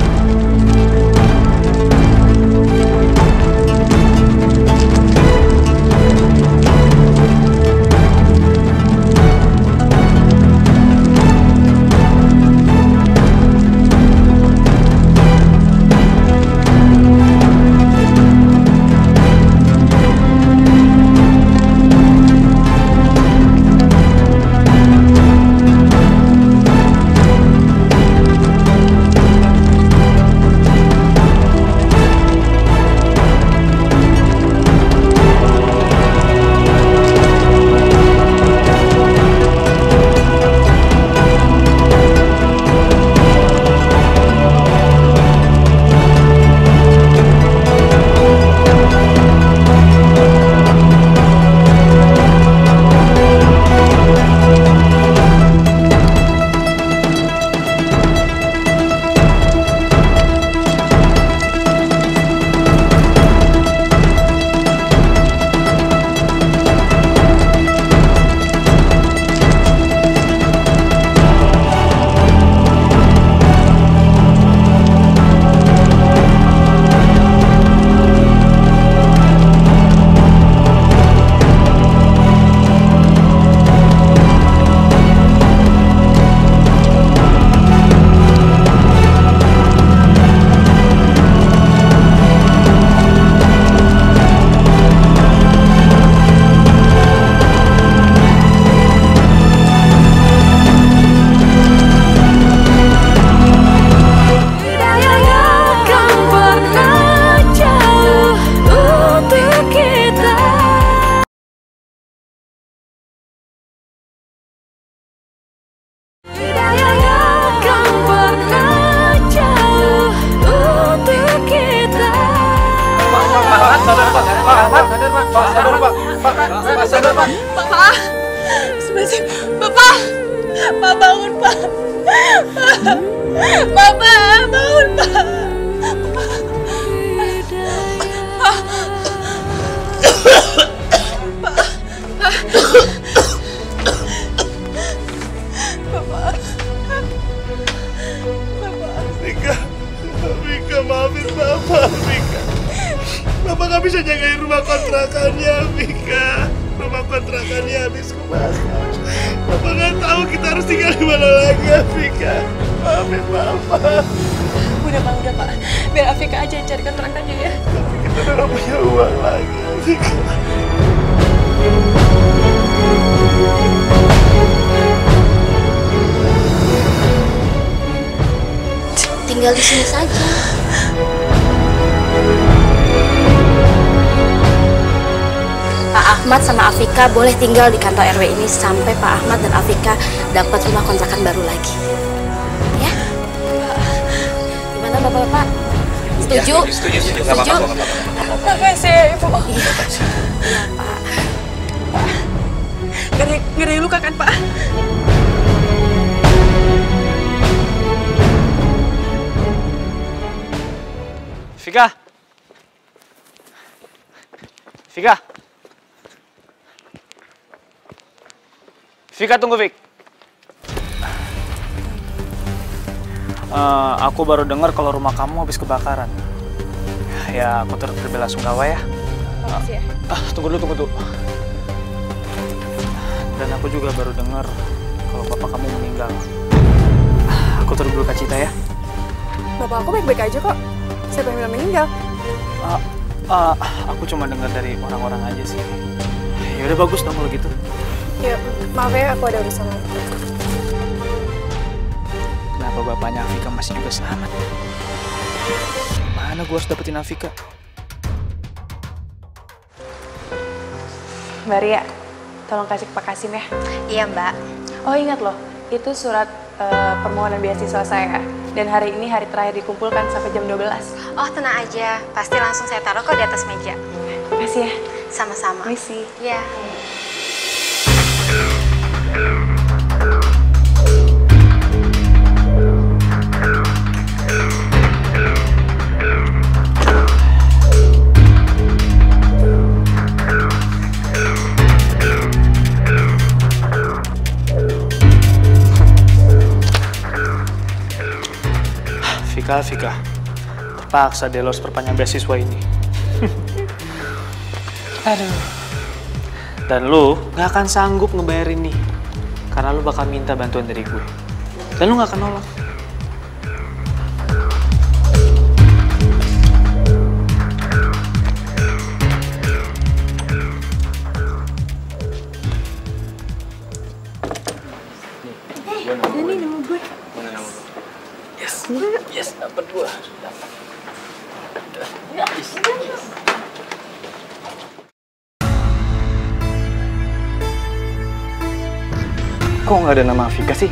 Bapak, sebenarnya Bapak, Pak bangun Pak, Bapak bangun Pak. Mika, maafin Bapak, Mika. Bapak gak bisa jagain rumah kontrakannya, Mika. Rumah kontrakannya habis kebakar. Bapak gak tahu kita harus tinggal di mana lagi, Mika. Maafin Bapak. Udah Pak. Biar Afika aja yang cari kontrakannya ya. Tapi kita udah gak punya uang lagi, Mika. Tinggal di sini saja. Pak Ahmad sama Afika boleh tinggal di kantor RW ini sampai Pak Ahmad dan Afika dapat rumah kontrakan baru lagi. Ya? Gimana Bapak-bapak? Setuju? Ya, setuju. Nggak apa-apa. Makasih ya Ibu. Iya Pak. Nggak ada yang luka kan Pak? Vika. Vika. Vika, tunggu, Vik. Aku baru dengar kalau rumah kamu habis kebakaran. Ya, aku turut berbela-sungkawa ya. Makasih ya. Tunggu dulu. Dan aku juga baru dengar kalau bapak kamu meninggal. Aku turut berduka cita ya. Bapak aku baik-baik aja kok. Siapa yang bilang meninggal? Aku cuma dengar dari orang-orang aja sih. Ya udah bagus dong kalau gitu. Ya, maaf ya, aku ada urusan lain. Kenapa bapaknya Afika masih juga selamat? Mana gue harus dapetin Afika? Mbak Ria, tolong kasih ke Pak Kasim ya. Iya, Mbak. Oh, ingat loh, itu surat permohonan beasiswa saya. Dan hari ini hari terakhir dikumpulkan sampai jam 12. Oh, tenang aja. Pasti langsung saya taruh kok di atas meja. Makasih ya. Sama-sama. Misi. Iya. Vika, terpaksa deh lo harus perpanjang beasiswa ini. Aduh. Dan lo gak akan sanggup ngebayar ini, karena lo bakal minta bantuan dari gue. Dan lo gak akan nolak. Ini nama gue. Yes, dapat gue. Kok nggak ada nama Afika sih?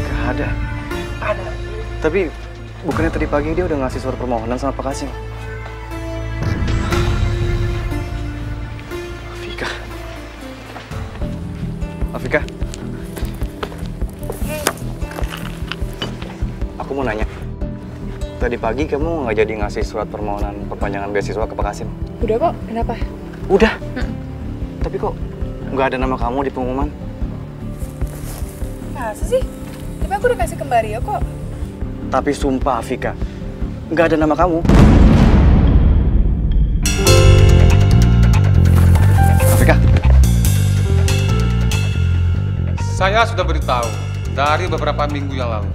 Gak ada. Tapi bukannya tadi pagi dia udah ngasih surat permohonan sama Pak Kasim? Afika. Aku mau nanya. Tadi pagi kamu nggak jadi ngasih surat permohonan perpanjangan beasiswa ke Pak Kasim? Udah kok, kenapa? Udah? Tapi kok nggak ada nama kamu di pengumuman? Masa sih? Tapi aku udah kasih ke Mbak Ria kok. Tapi sumpah Afika, nggak ada nama kamu. Afika. Saya sudah beritahu dari beberapa minggu yang lalu.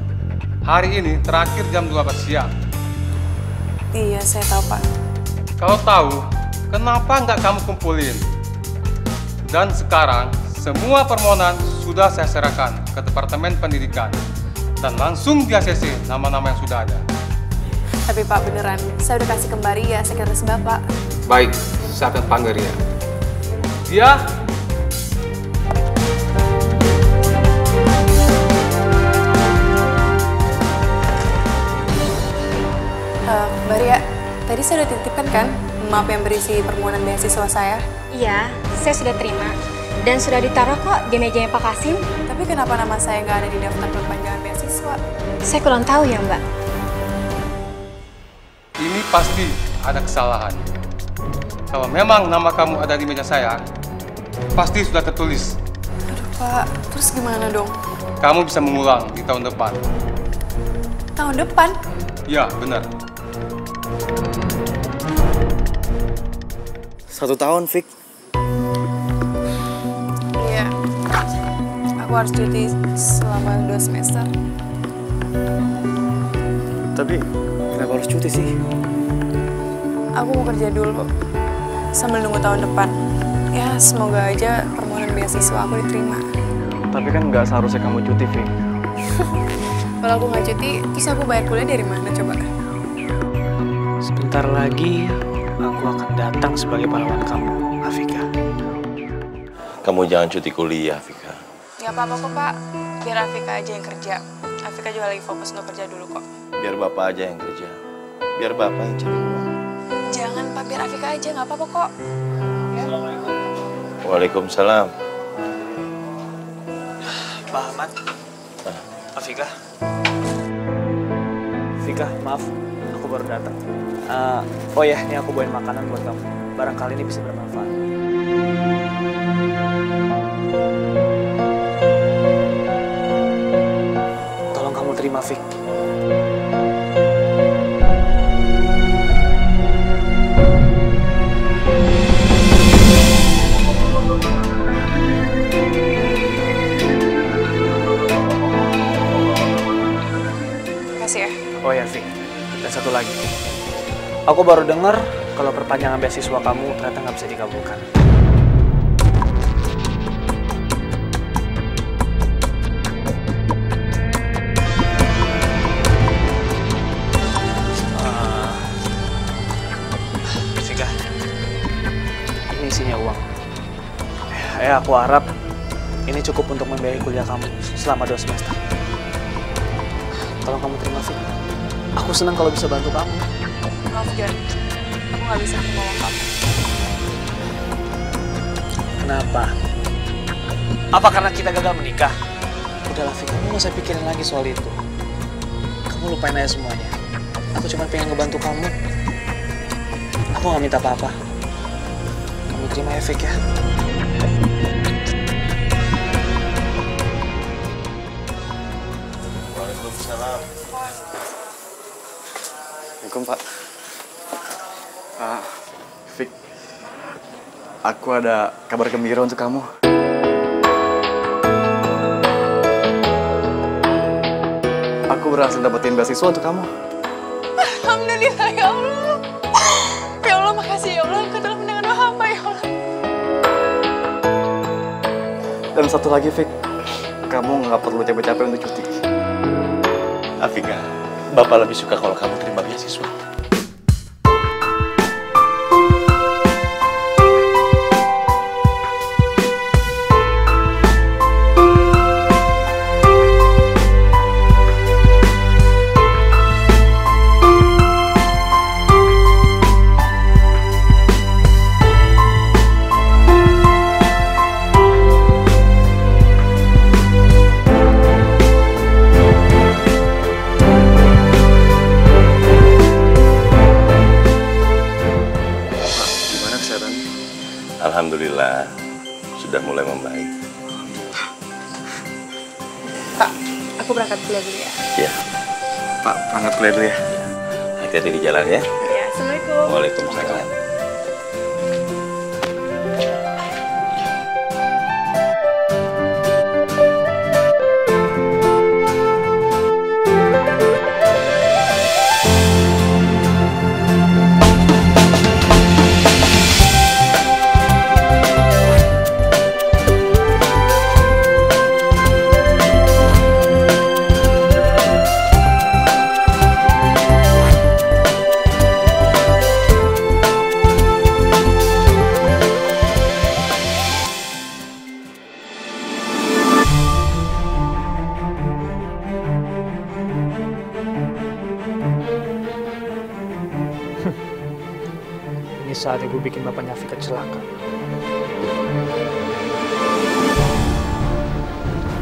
Hari ini terakhir jam 12 siang. Iya, saya tahu, Pak. Kalau tahu, kenapa nggak kamu kumpulin? Dan sekarang, semua permohonan sudah saya serahkan ke Departemen Pendidikan. Dan langsung di ACC nama-nama yang sudah ada. Tapi Pak, beneran, saya udah kasih ke Mbak Ria, sekretaris Bapak. Baik, saya akan panggil dia. Dia? Mbak Ria, tadi saya udah titipkan kan map yang berisi permohonan beasiswa saya? Iya, saya sudah terima. Dan sudah ditaruh kok di mejanya Pak Kasim. Tapi kenapa nama saya nggak ada di daftar perpanjangan beasiswa? Saya kurang tahu ya, Mbak. Ini pasti ada kesalahan. Kalau memang nama kamu ada di meja saya, pasti sudah tertulis. Aduh Pak, terus gimana dong? Kamu bisa mengulang di tahun depan. Tahun depan? Ya, benar. 1 tahun, Fik. Iya. Aku harus cuti selama 2 semester. Tapi kenapa harus cuti sih? Aku mau kerja dulu sambil nunggu tahun depan. Ya, semoga aja permohonan beasiswa aku diterima. Tapi kan nggak seharusnya kamu cuti, Fik. Kalau aku nggak cuti, terus aku bayar kuliah dari mana coba? Sebentar lagi aku akan datang sebagai pahlawan kamu, Afika. Kamu jangan cuti kuliah, Afika. Gak apa-apa kok, Pak. Biar Afika aja yang kerja. Afika juga lagi fokus untuk kerja dulu kok. Biar Bapak aja yang kerja. Biar Bapak yang cari uang. Jangan, Pak. Biar Afika aja. Gak apa-apa kok. Waalaikumsalam. Pak Ahmad. Afika. Afika, maaf. Aku baru datang. Oh ya, ini aku bawain makanan buat kamu. Barangkali ini bisa bermanfaat. Tolong kamu terima, Fik. Makasih ya. Oh ya, Fik. Dan satu lagi. Aku baru dengar kalau perpanjangan beasiswa kamu ternyata nggak bisa dikabulkan. Fika, ini isinya uang. Ya, aku harap ini cukup untuk membiayai kuliah kamu selama 2 semester. Tolong kamu terima, Fik. Aku senang kalau bisa bantu kamu. Maaf, John. Aku nggak bisa terima uang kamu. Kenapa? Apa karena kita gagal menikah? Udahlah, Fik, kamu nggak usah pikirin lagi soal itu. Kamu lupain aja semuanya. Aku cuma pengen ngebantu kamu. Aku nggak minta apa-apa. Kamu terima ya, Fik, ya. Waalaikumsalam. Assalamualaikum, Pak. Fik, aku ada kabar gembira untuk kamu. Aku berhasil dapetin beasiswa untuk kamu. Alhamdulillah ya Allah. Ya Allah, makasih ya Allah. Engkau telah mendengar doa hamba ya Allah. Dan satu lagi, Fik, kamu nggak perlu capek-capek untuk cuti. Afika, Bapak lebih suka kalau kamu terima beasiswa. Alhamdulillah, sudah mulai membaik. Pak, aku berangkat kuliah dulu ya. Ya. Pak, berangkat kuliah dulu ya. Hati-hati di jalan ya. Ya, Assalamualaikum. Waalaikumsalam. Ini saatnya gue bikin bapaknya Afika celaka.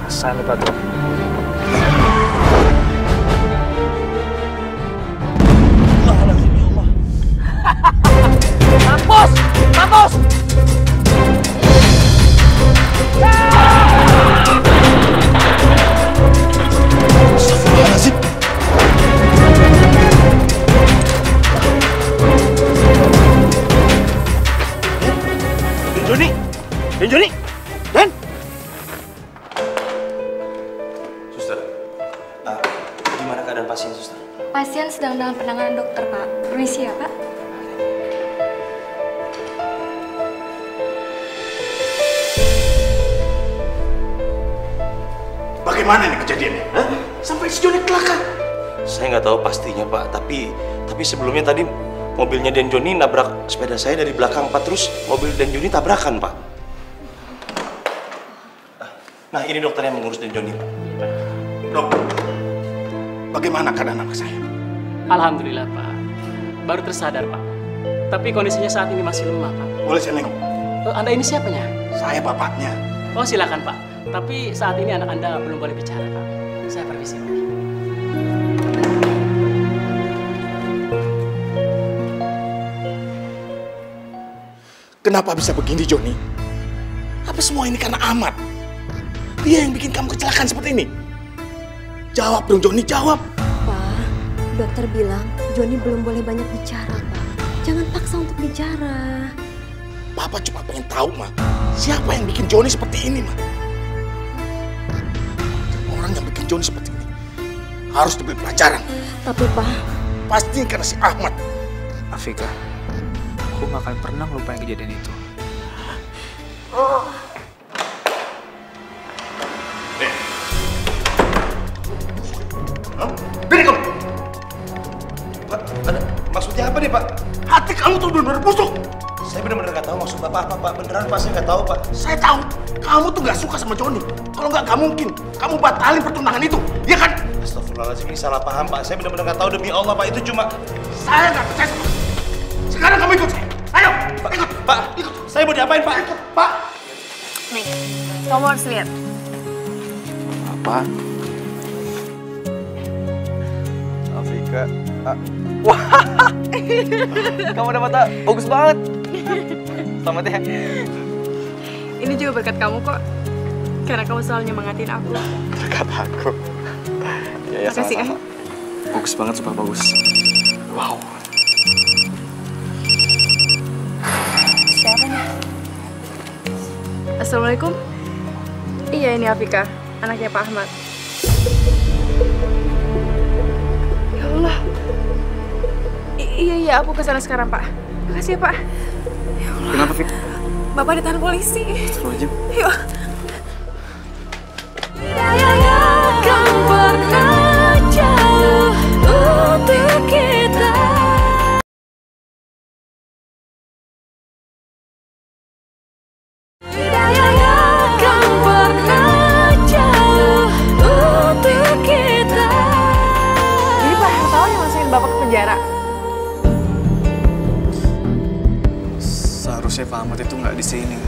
Rasain lu, Patro. Mampus! Mampus! Astagfirullahaladzim. Dan Joni, Dan. Suster, gimana keadaan pasien, Suster? Pasien sedang dalam penanganan dokter, Pak. Permisi ya, Pak. Bagaimana ini kejadiannya? Hah? Sampai si Joni celaka. Saya nggak tahu pastinya, Pak. Tapi sebelumnya tadi mobilnya Den Joni nabrak sepeda saya dari belakang, Pak. Terus mobil Den Joni tabrakan, Pak. Nah, ini dokter yang mengurus Den Joni, Pak. Dok, bagaimana keadaan anak saya? Alhamdulillah, Pak. Baru tersadar, Pak. Tapi kondisinya saat ini masih lemah, Pak. Boleh saya nengok? Anda ini siapanya? Saya bapaknya. Oh, silakan, Pak. Tapi saat ini anak Anda belum boleh bicara, Pak. Saya permisi, Pak. Kenapa bisa begini, Joni? Apa semua ini karena Ahmad? Dia yang bikin kamu kecelakaan seperti ini. Jawab dong, Joni, jawab. Pak, dokter bilang Joni belum boleh banyak bicara, Pak. Jangan paksa untuk bicara. Papa cuma pengen tahu, Ma. Siapa yang bikin Joni seperti ini, Ma? Orang yang bikin Joni seperti ini harus diberi pelajaran. Tapi, Pak, pasti karena si Ahmad. Afika, aku gak akan pernah ngelupain kejadian itu. Beri kamu! Pak, maksudnya apa nih, Pak? Hati kamu tuh benar-benar busuk. Saya benar-benar nggak tahu maksud Bapak apa, Pak. Beneran, Pak, saya nggak tahu, Pak. Saya tahu. Kamu tuh nggak suka sama Joni. Kalau nggak mungkin. Kamu batalin pertunangan itu, ya kan? Astagfirullahaladzim, ini salah paham, Pak. Saya benar-benar nggak tahu, demi Allah, Pak. Itu cuma... Saya nggak percaya sama kamu. Sekarang kamu ikut saya. Ayo, Pak, ikut. Pak, ikut. Saya mau diapain, Pak? Ikut, Pak. Nih, kamu harus lihat. Apa? Afika. Wah, kamu dapat tak? Bagus banget. Selamat ya. Ini juga berkat kamu kok. Karena kamu selalu nyemangatin aku. Berkat aku. Ya, makasih sama-sama. Bagus banget, super bagus. Wow. Siapa nih? Assalamualaikum. Iya, ini Afika, anaknya Pak Ahmad. Ya Allah. Iya, aku kesana sekarang, Pak. Makasih ya, Pak. Ya Allah. Kenapa, Fik? Bapak ditahan polisi. Astagfirullahaladzim. Yuk. Kan pernah jauh untuk kita. Kan pernah jauh untuk kita. Jadi Pak Hartawan yang masukin Bapak ke penjara? Seharusnya Pak Ahmad itu nggak di sini.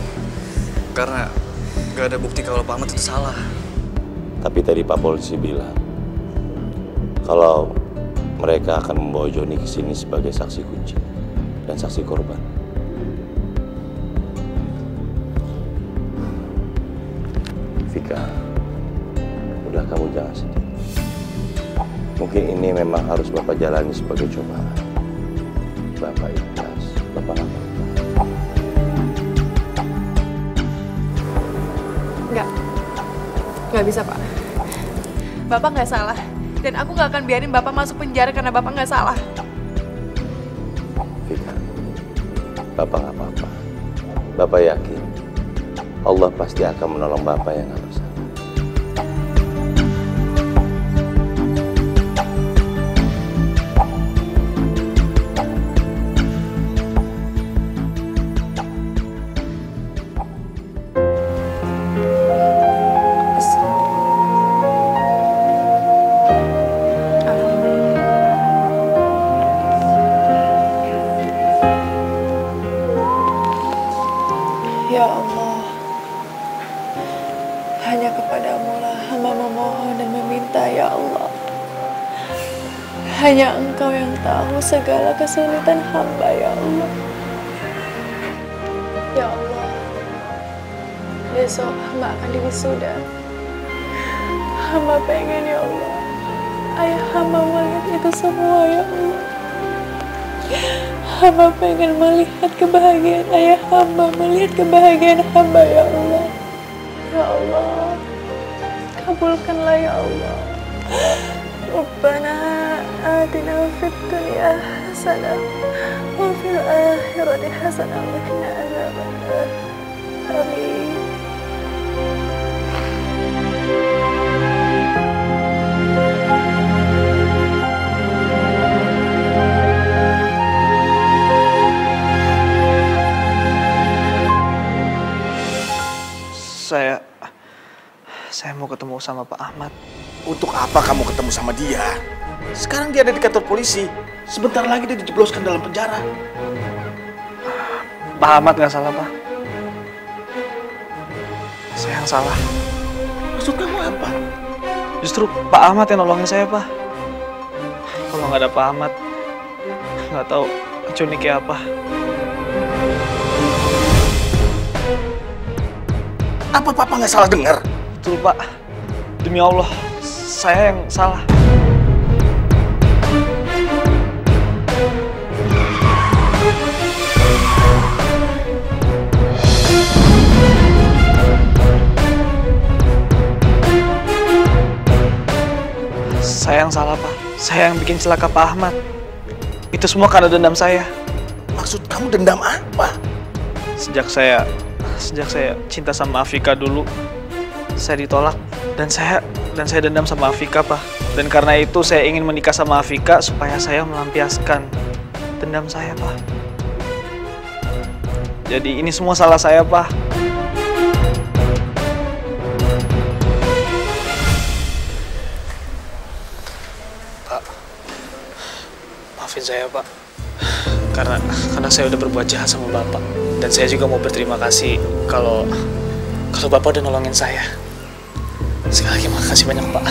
Karena nggak ada bukti kalau Pak Ahmad itu salah. Tapi tadi Pak Polisi bilang kalau mereka akan membawa Joni ke sini sebagai saksi kunci dan saksi korban. Vika, udah kamu jangan sedih. Mungkin ini memang harus Bapak jalani sebagai cobaan. Bapak ikhlas, Bapak nggak apa-apa. Nggak bisa, Pak. Bapak nggak salah. Dan aku nggak akan biarin Bapak masuk penjara karena Bapak nggak salah. Vika, Bapak nggak apa-apa. Bapak yakin Allah pasti akan menolong Bapak yang nggak bersalah. Ya Allah, hanya kepadamu lah hamba memohon dan meminta, ya Allah. Hanya Engkau yang tahu segala kesulitan hamba, ya Allah. Ya Allah, besok hamba akan diwisuda. Hamba pengen, ya Allah, ayah hamba melihat itu semua, ya Allah. Hamba pengen melihat kebahagiaan ayah hamba, melihat kebahagiaan hamba, ya Allah. Ya Allah, kabulkanlah, ya Allah. Rabbana atina fid dunya hasanah wa fil akhirati hasanah wa qina adzabannar. Amin. Saya mau ketemu sama Pak Ahmad. Untuk apa kamu ketemu sama dia? Sekarang dia ada di kantor polisi. Sebentar lagi dia dijebloskan dalam penjara. Pak Ahmad nggak salah, Pak. Saya yang salah. Maksud kamu apa? Justru Pak Ahmad yang nolongin saya, Pak. Kalau nggak ada Pak Ahmad, nggak tahu Joni kayak apa. Apa Papa nggak salah dengar? Betul, Pak. Demi Allah, saya yang salah. Saya yang salah, Pak. Saya yang bikin celaka Pak Ahmad. Itu semua karena dendam saya. Maksud kamu dendam apa? Sejak saya cinta sama Afika dulu, saya ditolak dan saya dendam sama Afika, Pak. Dan karena itu saya ingin menikah sama Afika supaya saya melampiaskan dendam saya, Pak. Jadi ini semua salah saya, Pak. Maafin saya, Pak, karena saya udah berbuat jahat sama Bapak, dan saya juga mau berterima kasih kalau Bapak udah nolongin saya. Sekali lagi makasih banyak, Pak.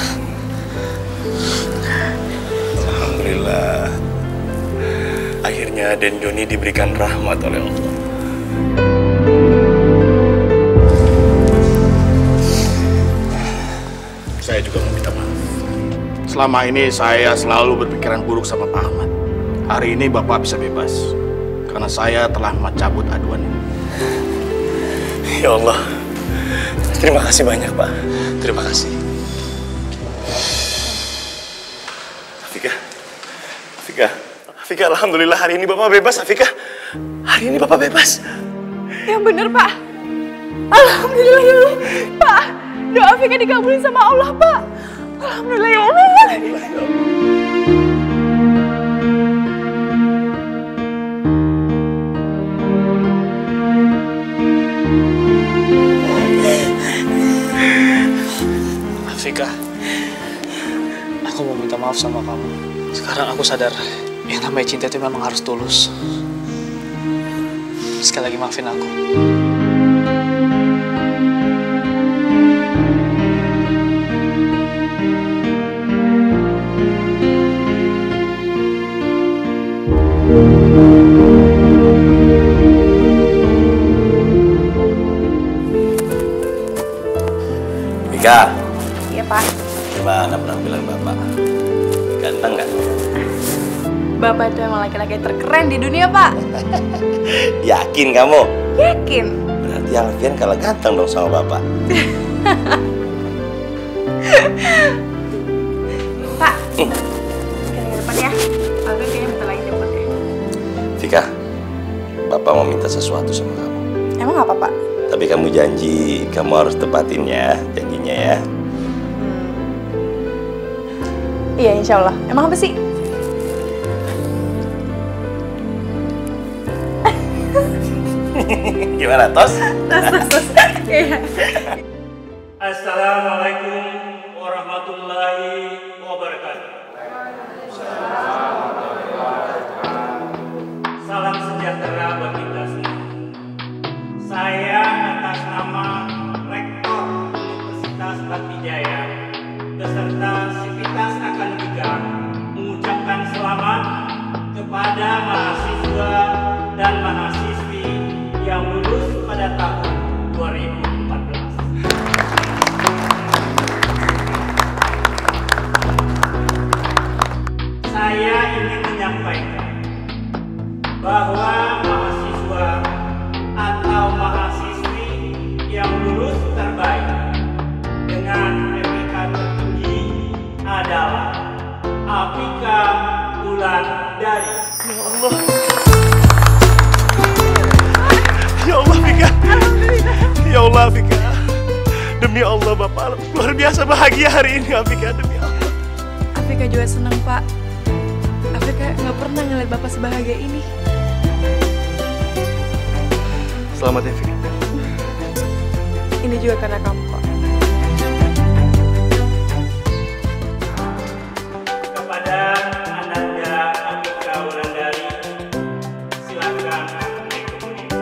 Alhamdulillah, akhirnya Den Joni diberikan rahmat oleh Allah. Saya juga mau minta maaf. Selama ini saya selalu berpikiran buruk sama Pak Ahmad. Hari ini Bapak bisa bebas karena saya telah mencabut aduan ini. Ya Allah, terima kasih banyak, Pak. Terima kasih. Afika, alhamdulillah hari ini Bapak bebas, Afika. Hari ini Bapak bebas. Yang bener, Pak. Alhamdulillah ya Allah. Pak, doa Afika dikabulin sama Allah, Pak. Alhamdulillah ya Allah. Afika, aku mau minta maaf sama kamu. Sekarang aku sadar, yang namanya cinta itu memang harus tulus. Sekali lagi maafin aku. Mika. Iya, Pak. Gimana penampilan Bapak? Ganteng nggak? Bapak itu emang laki-laki terkeren di dunia, Pak. Yakin kamu? Yakin. Berarti Alfian kalah ganteng dong sama Bapak. Pak, ke depan ya. Alfian kayaknya bentar lagi jemput deh. Vika, Bapak mau minta sesuatu sama kamu. Emang apa, Pak? Tapi kamu janji, kamu harus tepatin ya janjinya ya. Iya, insya Allah. Emang apa sih? Gimana, Tos? Tos. Iya. Assalamualaikum warahmatullahi wabarakatuh. Salam sejahtera bagi kita semua. Saya atas nama Rektor Universitas Batijaya beserta Sivitas Akademika mengucapkan selamat kepada mahasiswa dan mahasiswi yang lulus pada tahun 2014. Saya ingin menyampaikan bahwa mahasiswa atau mahasiswi yang lulus terbaik dengan PPK tertinggi adalah Afika Wulandari. Ya Allah. Ya Allah, Afika. Ya Allah, Afika. Demi Allah, Bapak luar biasa bahagia hari ini, Afika. Demi Allah. Afika juga senang, Pak. Afika nggak pernah ngeliat Bapak sebahagia ini. Selamat ya, Afika. Ini juga karena kamu, Pak. Kepada Ananda Afika Wulandari, silakan naik ke podium.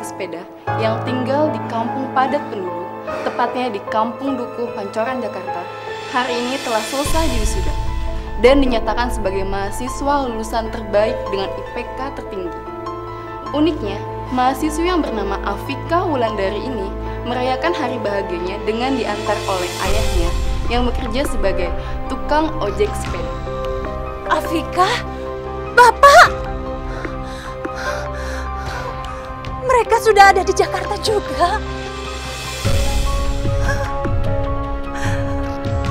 sepeda yang tinggal di kampung padat penduduk, tepatnya di Kampung Dukuh, Pancoran, Jakarta, hari ini telah selesai diwisuda dan dinyatakan sebagai mahasiswa lulusan terbaik dengan IPK tertinggi. Uniknya, mahasiswi yang bernama Afika Wulandari ini merayakan hari bahagianya dengan diantar oleh ayahnya yang bekerja sebagai tukang ojek sepeda. Afika? Bapak! Mereka sudah ada di Jakarta juga.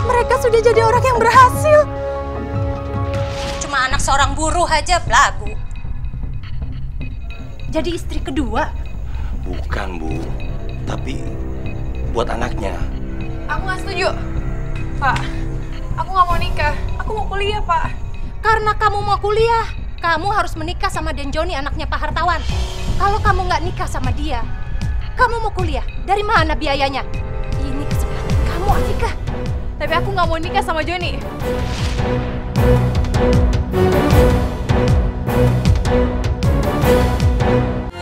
Mereka sudah jadi orang yang berhasil. Cuma anak seorang buruh aja belagu. Jadi istri kedua? Bukan, Bu. Tapi buat anaknya. Aku nggak setuju. Pak, aku nggak mau nikah. Aku mau kuliah, Pak. Karena kamu mau kuliah, kamu harus menikah sama Den Joni, anaknya Pak Hartawan. Kalau kamu nggak nikah sama dia, kamu mau kuliah. Dari mana biayanya? Ini kesempatan kamu, Afika. Tapi aku nggak mau nikah sama Joni.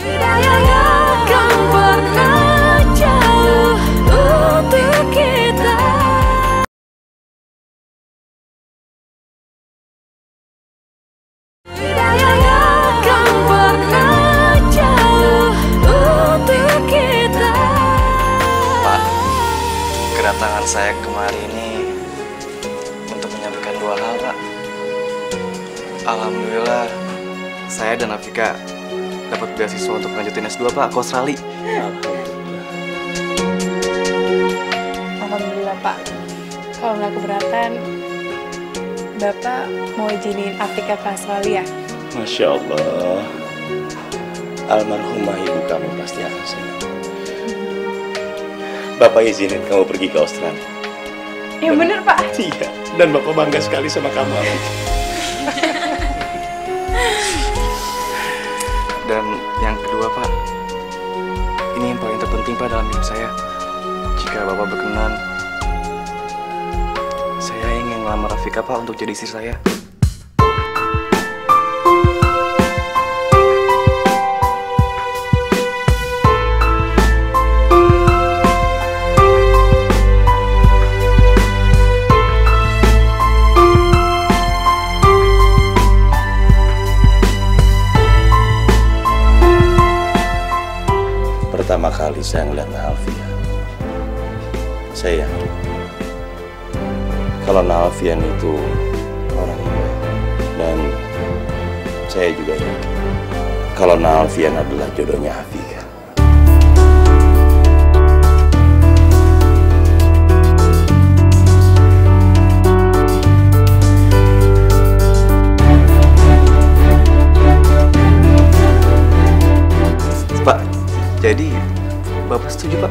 Tidak akan pernah jauh untuk kita. Tidak akan pernah jauh untuk kita. Pak, kedatangan saya kemari ini untuk menyampaikan dua hal, Pak. Alhamdulillah, saya dan Afika dapat beasiswa untuk melanjutin S2, Pak, ke Australia. Alhamdulillah, Pak. Kalau nggak keberatan, Bapak mau izinin Afika ke Australia? Masya Allah. Almarhumah ibu kamu pasti akan senang. Bapak izinin kamu pergi ke Australia. Ya bener, Pak. Iya, dan Bapak bangga sekali sama kamu, Afika. Dan yang kedua, Pak, ini yang paling terpenting, Pak, dalam hidup saya. Jika Bapak berkenan, saya ingin melamar Afika, Pak, untuk jadi istri saya. Pertama kali saya ngeliat Nalfian, saya yakin kalau Nalfian itu orang yang baik. Dan saya juga yakin kalau Nalfian adalah jodohnya Afika. Pak, jadi Bapak setuju, Pak?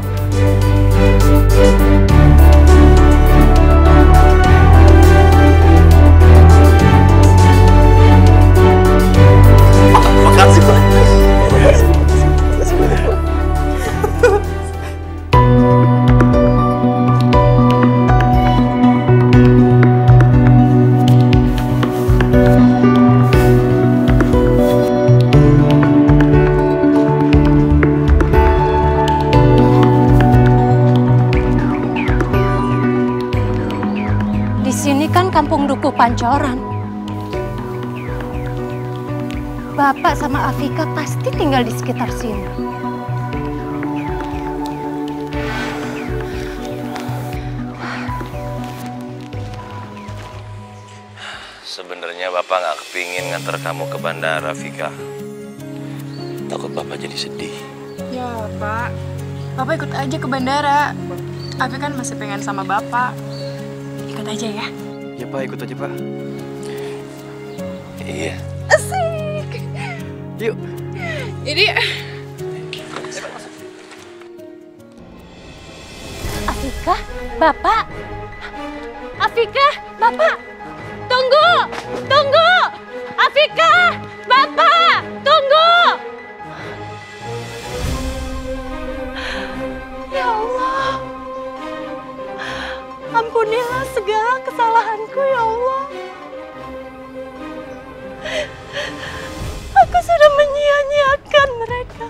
Makasih, Pak. Di sini kan Kampung Dukuh Pancoran. Bapak sama Afika pasti tinggal di sekitar sini. Sebenarnya Bapak nggak kepingin nganter kamu ke bandara, Afika. Takut Bapak jadi sedih. Ya, Pak. Bapak ikut aja ke bandara. Afika kan masih pengen sama Bapak. Ikut aja ya. Ya, Pak, ikut aja, Pak. Iya. Asik. Yuk. Jadi, Afika, Bapak. Afika, Bapak. Tunggu, tunggu. Afika, Bapak, tunggu. Ya Allah, ampunilah segala kesalahanku ya Allah. Aku sudah menyia-nyiakan mereka.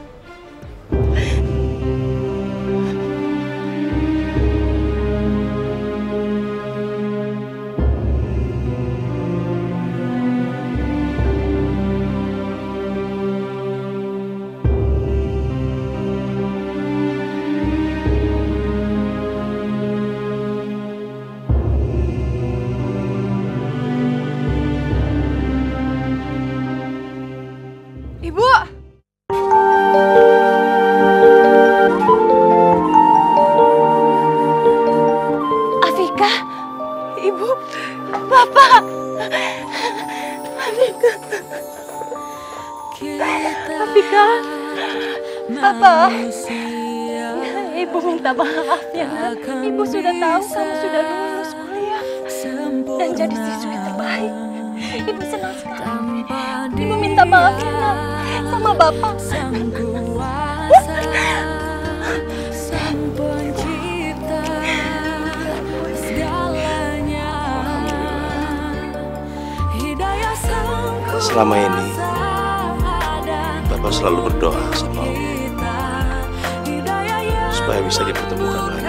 Apa? Ibu minta maaf ya. Ibu sudah tahu kamu sudah lulus kuliah dan jadi siswi terbaik. Ibu senang sekali. Ibu minta maaf ya nak, sama bapak. Selama ini Bapak selalu berdoa sama Allah supaya bisa dipertemukan lagi.